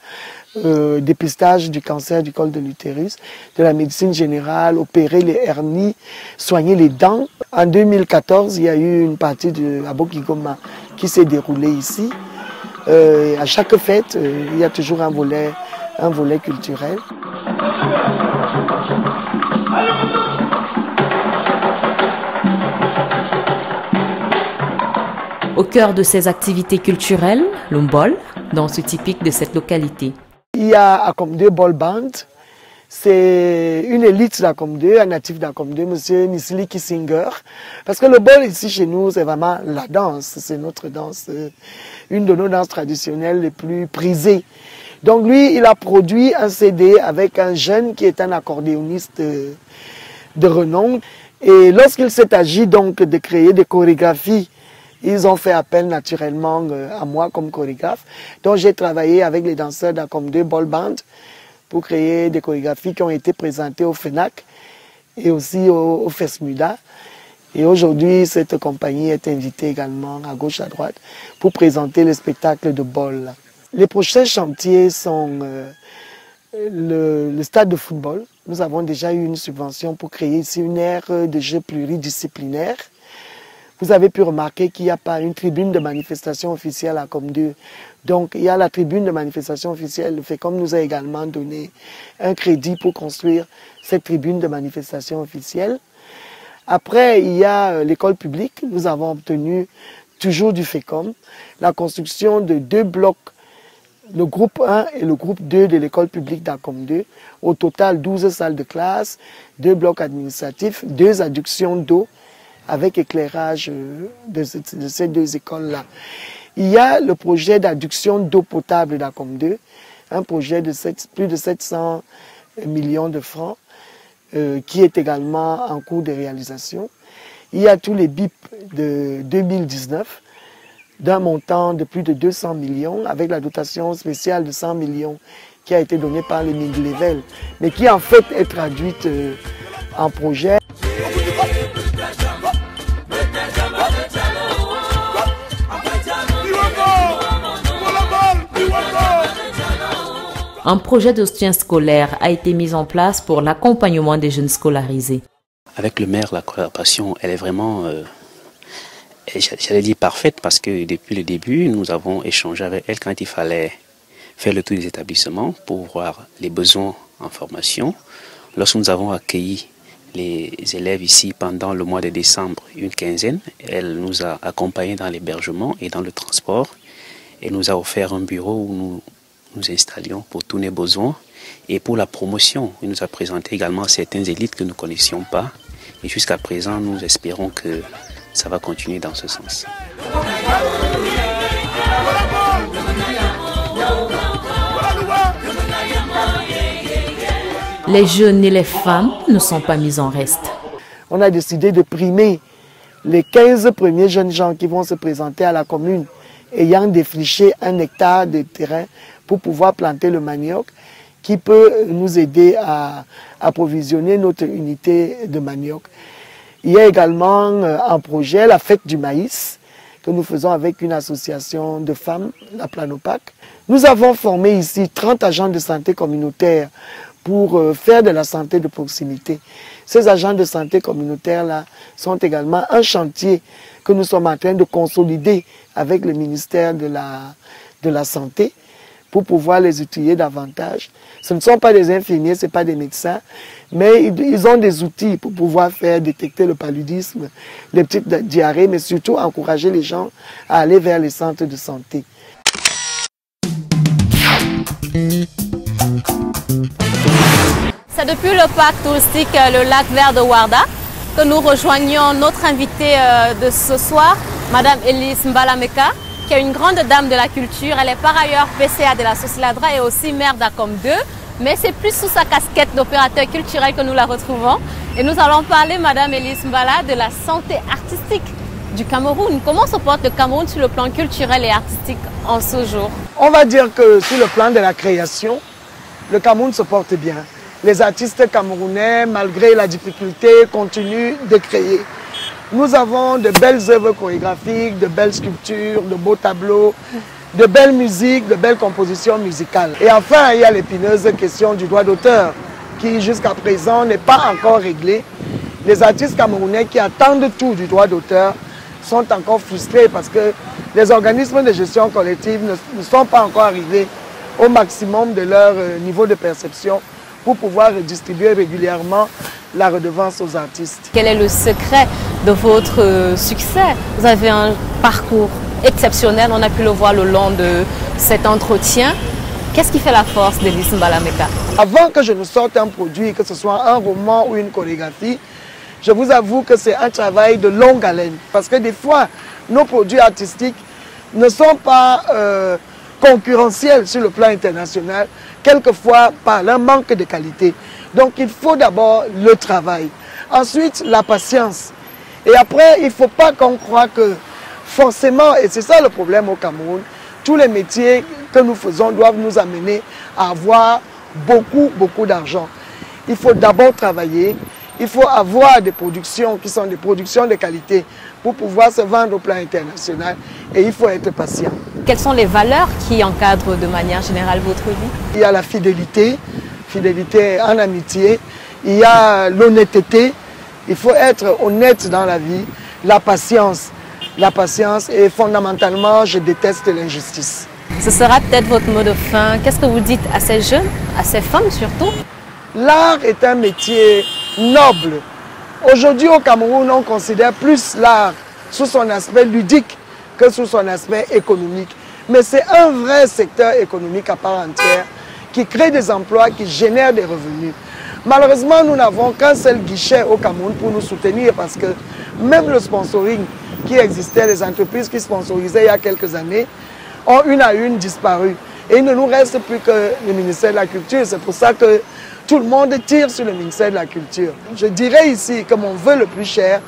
dépistage du cancer du col de l'utérus, de la médecine générale, opérer les hernies, soigner les dents. En 2014, il y a eu une partie de Abokigoma qui s'est déroulée ici. À chaque fête, il y a toujours un volet culturel. Au cœur de ces activités culturelles, l'Umbol, danse typique de cette localité. Il y a Akomde Ball Band. C'est une élite d'Akomde, un natif d'Akomde, M. Nisli Kissinger. Parce que le bol ici chez nous, c'est vraiment la danse. C'est notre danse, une de nos danses traditionnelles les plus prisées. Donc lui, il a produit un CD avec un jeune qui est un accordéoniste de renom. Et lorsqu'il s'est agi donc de créer des chorégraphies, ils ont fait appel naturellement à moi comme chorégraphe. Donc j'ai travaillé avec les danseurs d'Akomde Ball Band pour créer des chorégraphies qui ont été présentées au FENAC et aussi au FESMUDA. Et aujourd'hui, cette compagnie est invitée également à gauche, à droite, pour présenter les spectacles de bol. Les prochains chantiers sont le stade de football. Nous avons déjà eu une subvention pour créer ici une aire de jeu pluridisciplinaire. Vous avez pu remarquer qu'il n'y a pas une tribune de manifestation officielle à Akomde. Donc il y a la tribune de manifestation officielle. Le FECOM nous a également donné un crédit pour construire cette tribune de manifestation officielle. Après, il y a l'école publique. Nous avons obtenu, toujours du FECOM, la construction de 2 blocs, le groupe 1 et le groupe 2 de l'école publique d'Akomde. Au total, 12 salles de classe, 2 blocs administratifs, 2 adductions d'eau, avec éclairage de ces 2 écoles-là. Il y a le projet d'adduction d'eau potable d'Akomde, un projet de plus de 700 millions de francs, qui est également en cours de réalisation. Il y a tous les BIP de 2019, d'un montant de plus de 200 millions, avec la dotation spéciale de 100 millions qui a été donnée par les Minglevel, mais qui en fait est traduite en projet. Un projet de soutien scolaire a été mis en place pour l'accompagnement des jeunes scolarisés. Avec le maire, la collaboration, elle est vraiment, j'allais dire parfaite, parce que depuis le début, nous avons échangé avec elle quand il fallait faire le tour des établissements pour voir les besoins en formation. Lorsque nous avons accueilli les élèves ici pendant le mois de décembre, une quinzaine, elle nous a accompagnés dans l'hébergement et dans le transport et nous a offert un bureau où nous installions pour tous nos besoins. Et pour la promotion, il nous a présenté également certaines élites que nous ne connaissions pas. Et jusqu'à présent, nous espérons que ça va continuer dans ce sens. Les jeunes et les femmes ne sont pas mis en reste. On a décidé de primer les 15 premiers jeunes gens qui vont se présenter à la commune ayant défriché 1 hectare de terrain pour pouvoir planter le manioc qui peut nous aider à approvisionner notre unité de manioc. Il y a également un projet, la fête du maïs, que nous faisons avec une association de femmes, la Planopac. Nous avons formé ici 30 agents de santé communautaire pour faire de la santé de proximité. Ces agents de santé communautaire-là sont également un chantier que nous sommes en train de consolider avec le ministère de la Santé pour pouvoir les utiliser davantage. Ce ne sont pas des infirmiers, ce ne sont pas des médecins, mais ils ont des outils pour pouvoir faire détecter le paludisme, les petites diarrhées, mais surtout encourager les gens à aller vers les centres de santé. C'est depuis le parc touristique le lac vert de Ouarda que nous rejoignons notre invitée de ce soir, Madame Elise Mbalameka, qui est une grande dame de la culture. Elle est par ailleurs PCA de la Sociladra et aussi maire d'Akomde, mais c'est plus sous sa casquette d'opérateur culturel que nous la retrouvons. Et nous allons parler, Madame Elise Mbala, de la santé artistique du Cameroun. Comment se porte le Cameroun sur le plan culturel et artistique en ce jour? On va dire que sur le plan de la création, le Cameroun se porte bien. Les artistes camerounais, malgré la difficulté, continuent de créer. Nous avons de belles œuvres chorégraphiques, de belles sculptures, de beaux tableaux, de belles musiques, de belles compositions musicales. Et enfin, il y a l'épineuse question du droit d'auteur qui, jusqu'à présent, n'est pas encore réglée. Les artistes camerounais qui attendent tout du droit d'auteur sont encore frustrés parce que les organismes de gestion collective ne sont pas encore arrivés au maximum de leur niveau de perception pour pouvoir redistribuer régulièrement la redevance aux artistes. Quel est le secret de votre succès? Vous avez un parcours exceptionnel, on a pu le voir le long de cet entretien. Qu'est-ce qui fait la force d'Ellis Mbala Meka? Avant que je ne sorte un produit, que ce soit un roman ou une chorégraphie, je vous avoue que c'est un travail de longue haleine. Parce que des fois, nos produits artistiques ne sont pas concurrentiels sur le plan international, quelquefois par leur manque de qualité. Donc il faut d'abord le travail, ensuite la patience. Et après, il ne faut pas qu'on croie que forcément, et c'est ça le problème au Cameroun, tous les métiers que nous faisons doivent nous amener à avoir beaucoup d'argent. Il faut d'abord travailler, il faut avoir des productions qui sont des productions de qualité pour pouvoir se vendre au plan international et il faut être patient. Quelles sont les valeurs qui encadrent de manière générale votre vie? Il y a la fidélité en amitié, il y a l'honnêteté, il faut être honnête dans la vie, la patience et fondamentalement je déteste l'injustice. Ce sera peut-être votre mot de fin. Qu'est-ce que vous dites à ces jeunes, à ces femmes surtout? L'art est un métier noble. Aujourd'hui au Cameroun, on considère plus l'art sous son aspect ludique que sous son aspect économique. Mais c'est un vrai secteur économique à part entière qui crée des emplois, qui génère des revenus. Malheureusement, nous n'avons qu'un seul guichet au Cameroun pour nous soutenir parce que même le sponsoring qui existait, les entreprises qui sponsorisaient il y a quelques années, ont une à une disparu. Et il ne nous reste plus que le ministère de la Culture. C'est pour ça que tout le monde tire sur le ministère de la Culture. Je dirais ici que mon vœu le plus cher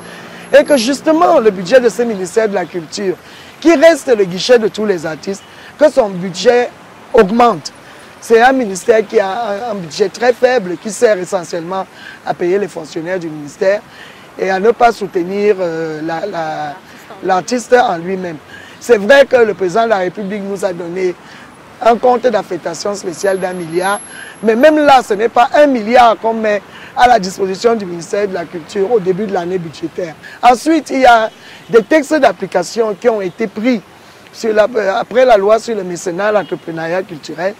est que justement le budget de ce ministère de la Culture, qui reste le guichet de tous les artistes, que son budget augmente. C'est un ministère qui a un budget très faible, qui sert essentiellement à payer les fonctionnaires du ministère et à ne pas soutenir l'artiste en lui-même. C'est vrai que le président de la République nous a donné un compte d'affectation spéciale d'1 milliard, mais même là, ce n'est pas 1 milliard qu'on met à la disposition du ministère de la Culture au début de l'année budgétaire. Ensuite, il y a des textes d'application qui ont été pris après la loi sur le mécénat, l'entrepreneuriat culturel.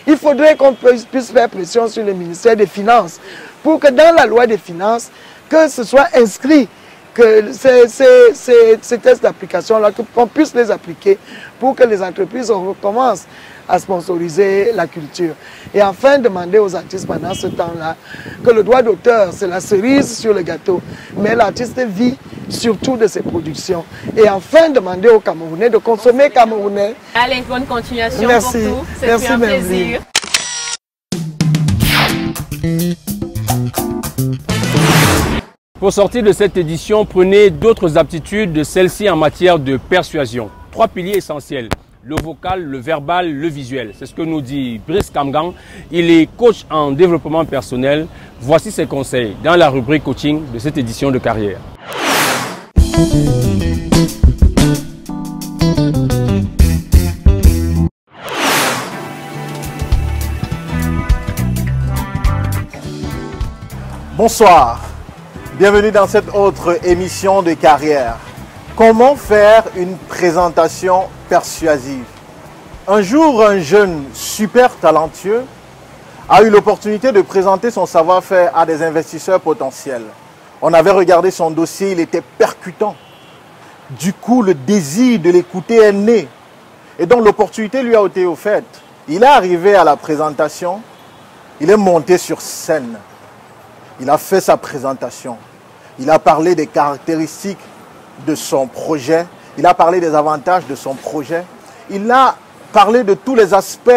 Il faudrait qu'on puisse faire pression sur le ministère des Finances pour que dans la loi des Finances, que ce soit inscrit que ces tests d'application-là, qu'on puisse les appliquer pour que les entreprises recommencent à sponsoriser la culture. Et enfin, demander aux artistes pendant ce temps-là que le droit d'auteur, c'est la cerise sur le gâteau, mais l'artiste vit surtout de ses productions. Et enfin, demander aux Camerounais de consommer camerounais. Allez, bonne continuation. Merci. Pour tout. Merci, un plaisir. Pour sortir de cette édition, prenez d'autres aptitudes de celle-ci en matière de persuasion. 3 piliers essentiels, le vocal, le verbal, le visuel. C'est ce que nous dit Brice Kamgang. Il est coach en développement personnel. Voici ses conseils dans la rubrique coaching de cette édition de carrière. Bonsoir. Bienvenue dans cette autre émission de carrière. Comment faire une présentation persuasive? Un jour, un jeune super talentueux a eu l'opportunité de présenter son savoir-faire à des investisseurs potentiels. On avait regardé son dossier, il était percutant. Du coup, le désir de l'écouter est né. Et donc, l'opportunité lui a été offerte. Il est arrivé à la présentation, il est monté sur scène. Il a fait sa présentation. Il a parlé des caractéristiques de son projet. Il a parlé des avantages de son projet. Il a parlé de tous les aspects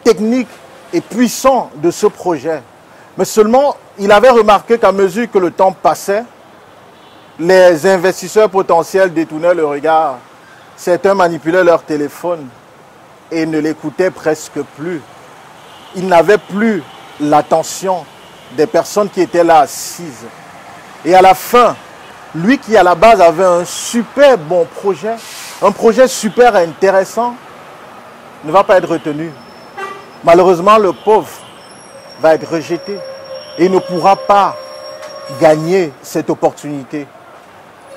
techniques et puissants de ce projet. Mais seulement, il avait remarqué qu'à mesure que le temps passait, les investisseurs potentiels détournaient le regard. Certains manipulaient leur téléphone et ne l'écoutaient presque plus. Ils n'avaient plus l'attention des personnes qui étaient là assises. Et à la fin, lui qui à la base avait un super bon projet, un projet super intéressant, ne va pas être retenu. Malheureusement, le pauvre va être rejeté et ne pourra pas gagner cette opportunité.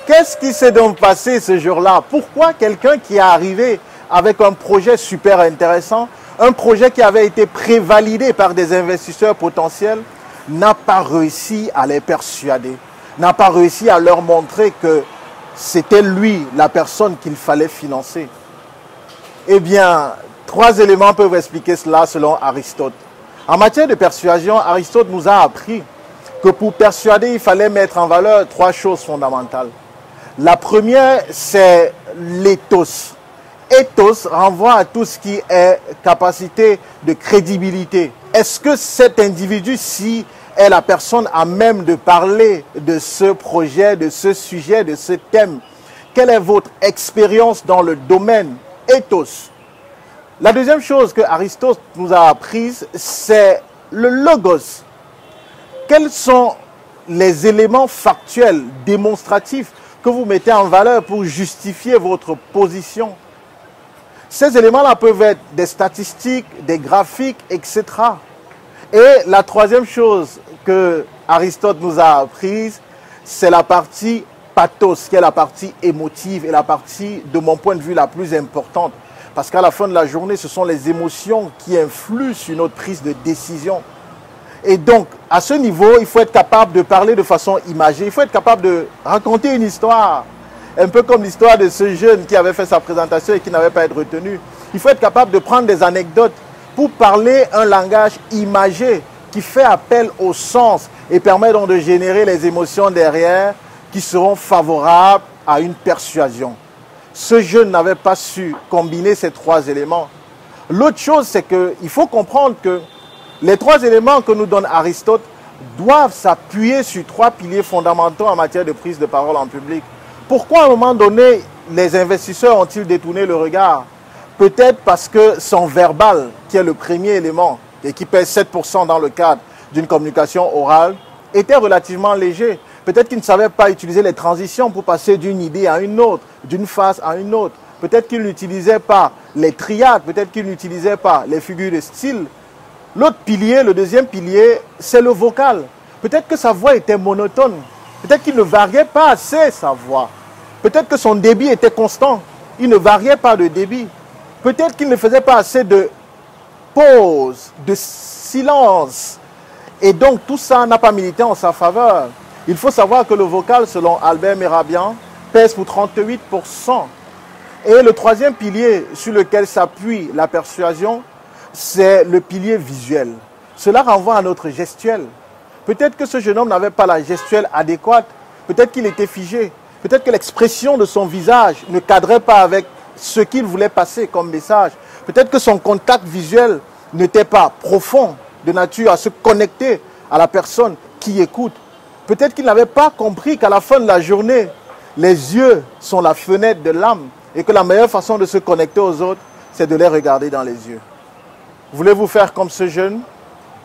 Qu'est-ce qui s'est donc passé ce jour-là? Pourquoi quelqu'un qui est arrivé avec un projet super intéressant, un projet qui avait été prévalidé par des investisseurs potentiels, n'a pas réussi à les persuader, n'a pas réussi à leur montrer que c'était lui la personne qu'il fallait financer? Eh bien, 3 éléments peuvent expliquer cela selon Aristote. En matière de persuasion, Aristote nous a appris que pour persuader, il fallait mettre en valeur 3 choses fondamentales. La première, c'est l'éthos. Ethos renvoie à tout ce qui est capacité de crédibilité. Est-ce que cet individu-ci est la personne à même de parler de ce projet, de ce sujet, de ce thème? Quelle est votre expérience dans le domaine? Ethos. La deuxième chose que Aristote nous a apprise, c'est le logos. Quels sont les éléments factuels, démonstratifs que vous mettez en valeur pour justifier votre position? Ces éléments-là peuvent être des statistiques, des graphiques, etc. Et la troisième chose que Aristote nous a apprise, c'est la partie pathos, qui est la partie émotive et la partie, de mon point de vue, la plus importante. Parce qu'à la fin de la journée, ce sont les émotions qui influent sur notre prise de décision. Et donc, à ce niveau, il faut être capable de parler de façon imagée. Il faut être capable de raconter une histoire. Un peu comme l'histoire de ce jeune qui avait fait sa présentation et qui n'avait pas été retenu. Il faut être capable de prendre des anecdotes pour parler un langage imagé qui fait appel au sens et permet donc de générer les émotions derrière qui seront favorables à une persuasion. Ce jeune n'avait pas su combiner ces 3 éléments. L'autre chose, c'est qu'il faut comprendre que les 3 éléments que nous donne Aristote doivent s'appuyer sur 3 piliers fondamentaux en matière de prise de parole en public. Pourquoi à un moment donné, les investisseurs ont-ils détourné le regard? Peut-être parce que son verbal, qui est le premier élément et qui pèse 7% dans le cadre d'une communication orale, était relativement léger. Peut-être qu'il ne savait pas utiliser les transitions pour passer d'une idée à une autre, d'une phase à une autre. Peut-être qu'il n'utilisait pas les triades, peut-être qu'il n'utilisait pas les figures de style. L'autre pilier, le deuxième pilier, c'est le vocal. Peut-être que sa voix était monotone. Peut-être qu'il ne variait pas assez sa voix. Peut-être que son débit était constant. Il ne variait pas de débit. Peut-être qu'il ne faisait pas assez de pause, de silence. Et donc tout ça n'a pas milité en sa faveur. Il faut savoir que le vocal, selon Albert Mehrabian, pèse pour 38%. Et le troisième pilier sur lequel s'appuie la persuasion, c'est le pilier visuel. Cela renvoie à notre gestuelle. Peut-être que ce jeune homme n'avait pas la gestuelle adéquate. Peut-être qu'il était figé. Peut-être que l'expression de son visage ne cadrait pas avec ce qu'il voulait passer comme message. Peut-être que son contact visuel n'était pas profond, de nature à se connecter à la personne qui écoute. Peut-être qu'il n'avait pas compris qu'à la fin de la journée, les yeux sont la fenêtre de l'âme et que la meilleure façon de se connecter aux autres, c'est de les regarder dans les yeux. Voulez-vous faire comme ce jeune?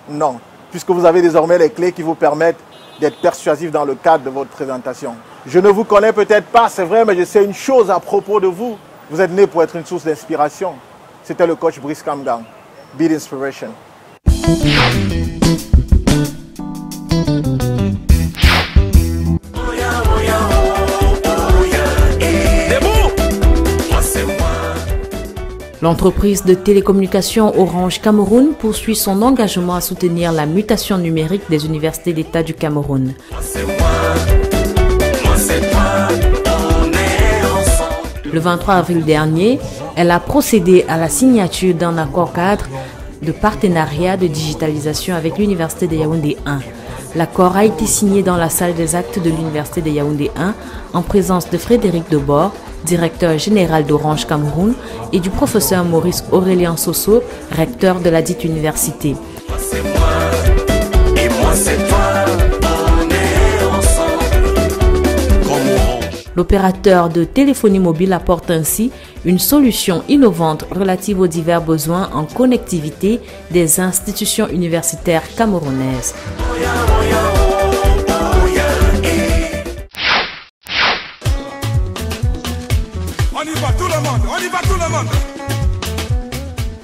Non, puisque vous avez désormais les clés qui vous permettent d'être persuasif dans le cadre de votre présentation. Je ne vous connais peut-être pas, c'est vrai, mais je sais une chose à propos de vous. Vous êtes né pour être une source d'inspiration. C'était le coach Brice Kamgang. Be the inspiration. L'entreprise de télécommunications Orange Cameroun poursuit son engagement à soutenir la mutation numérique des universités d'État du Cameroun. Le 23 avril dernier, elle a procédé à la signature d'un accord cadre de partenariat de digitalisation avec l'Université de Yaoundé 1. L'accord a été signé dans la salle des actes de l'Université de Yaoundé 1 en présence de Frédéric Debord, directeur général d'Orange Cameroun, et du professeur Maurice Aurélien Soso, recteur de la dite université. L'opérateur de téléphonie mobile apporte ainsi une solution innovante relative aux divers besoins en connectivité des institutions universitaires camerounaises.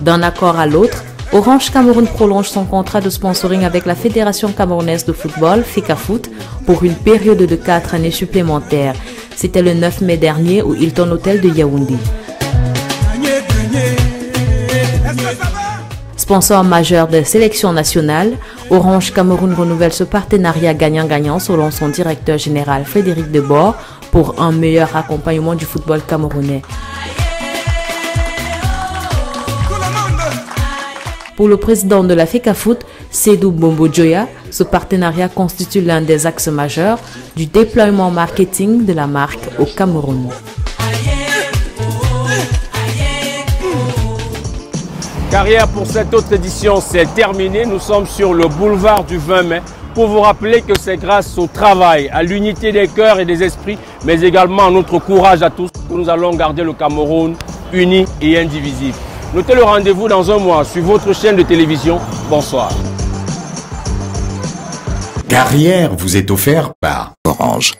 D'un accord à l'autre, Orange Cameroun prolonge son contrat de sponsoring avec la Fédération camerounaise de football, FECAFOOT, pour une période de 4 années supplémentaires. C'était le 9 mai dernier au Hilton Hotel de Yaoundé. Sponsor majeur de sélection nationale, Orange Cameroun renouvelle ce partenariat gagnant-gagnant selon son directeur général Frédéric Debord pour un meilleur accompagnement du football camerounais. Pour le président de la FECAFOOT, Seydou Bombo Djoya, ce partenariat constitue l'un des axes majeurs du déploiement marketing de la marque au Cameroun. Carrière pour cette autre édition, c'est terminé. Nous sommes sur le boulevard du 20 mai pour vous rappeler que c'est grâce au travail, à l'unité des cœurs et des esprits, mais également à notre courage à tous que nous allons garder le Cameroun uni et indivisible. Notez le rendez-vous dans un mois sur votre chaîne de télévision. Bonsoir. Carrière vous est offert par Orange.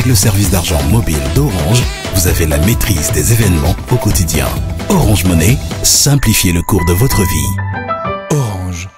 Avec le service d'argent mobile d'Orange, vous avez la maîtrise des événements au quotidien. Orange Money, simplifiez le cours de votre vie. Orange.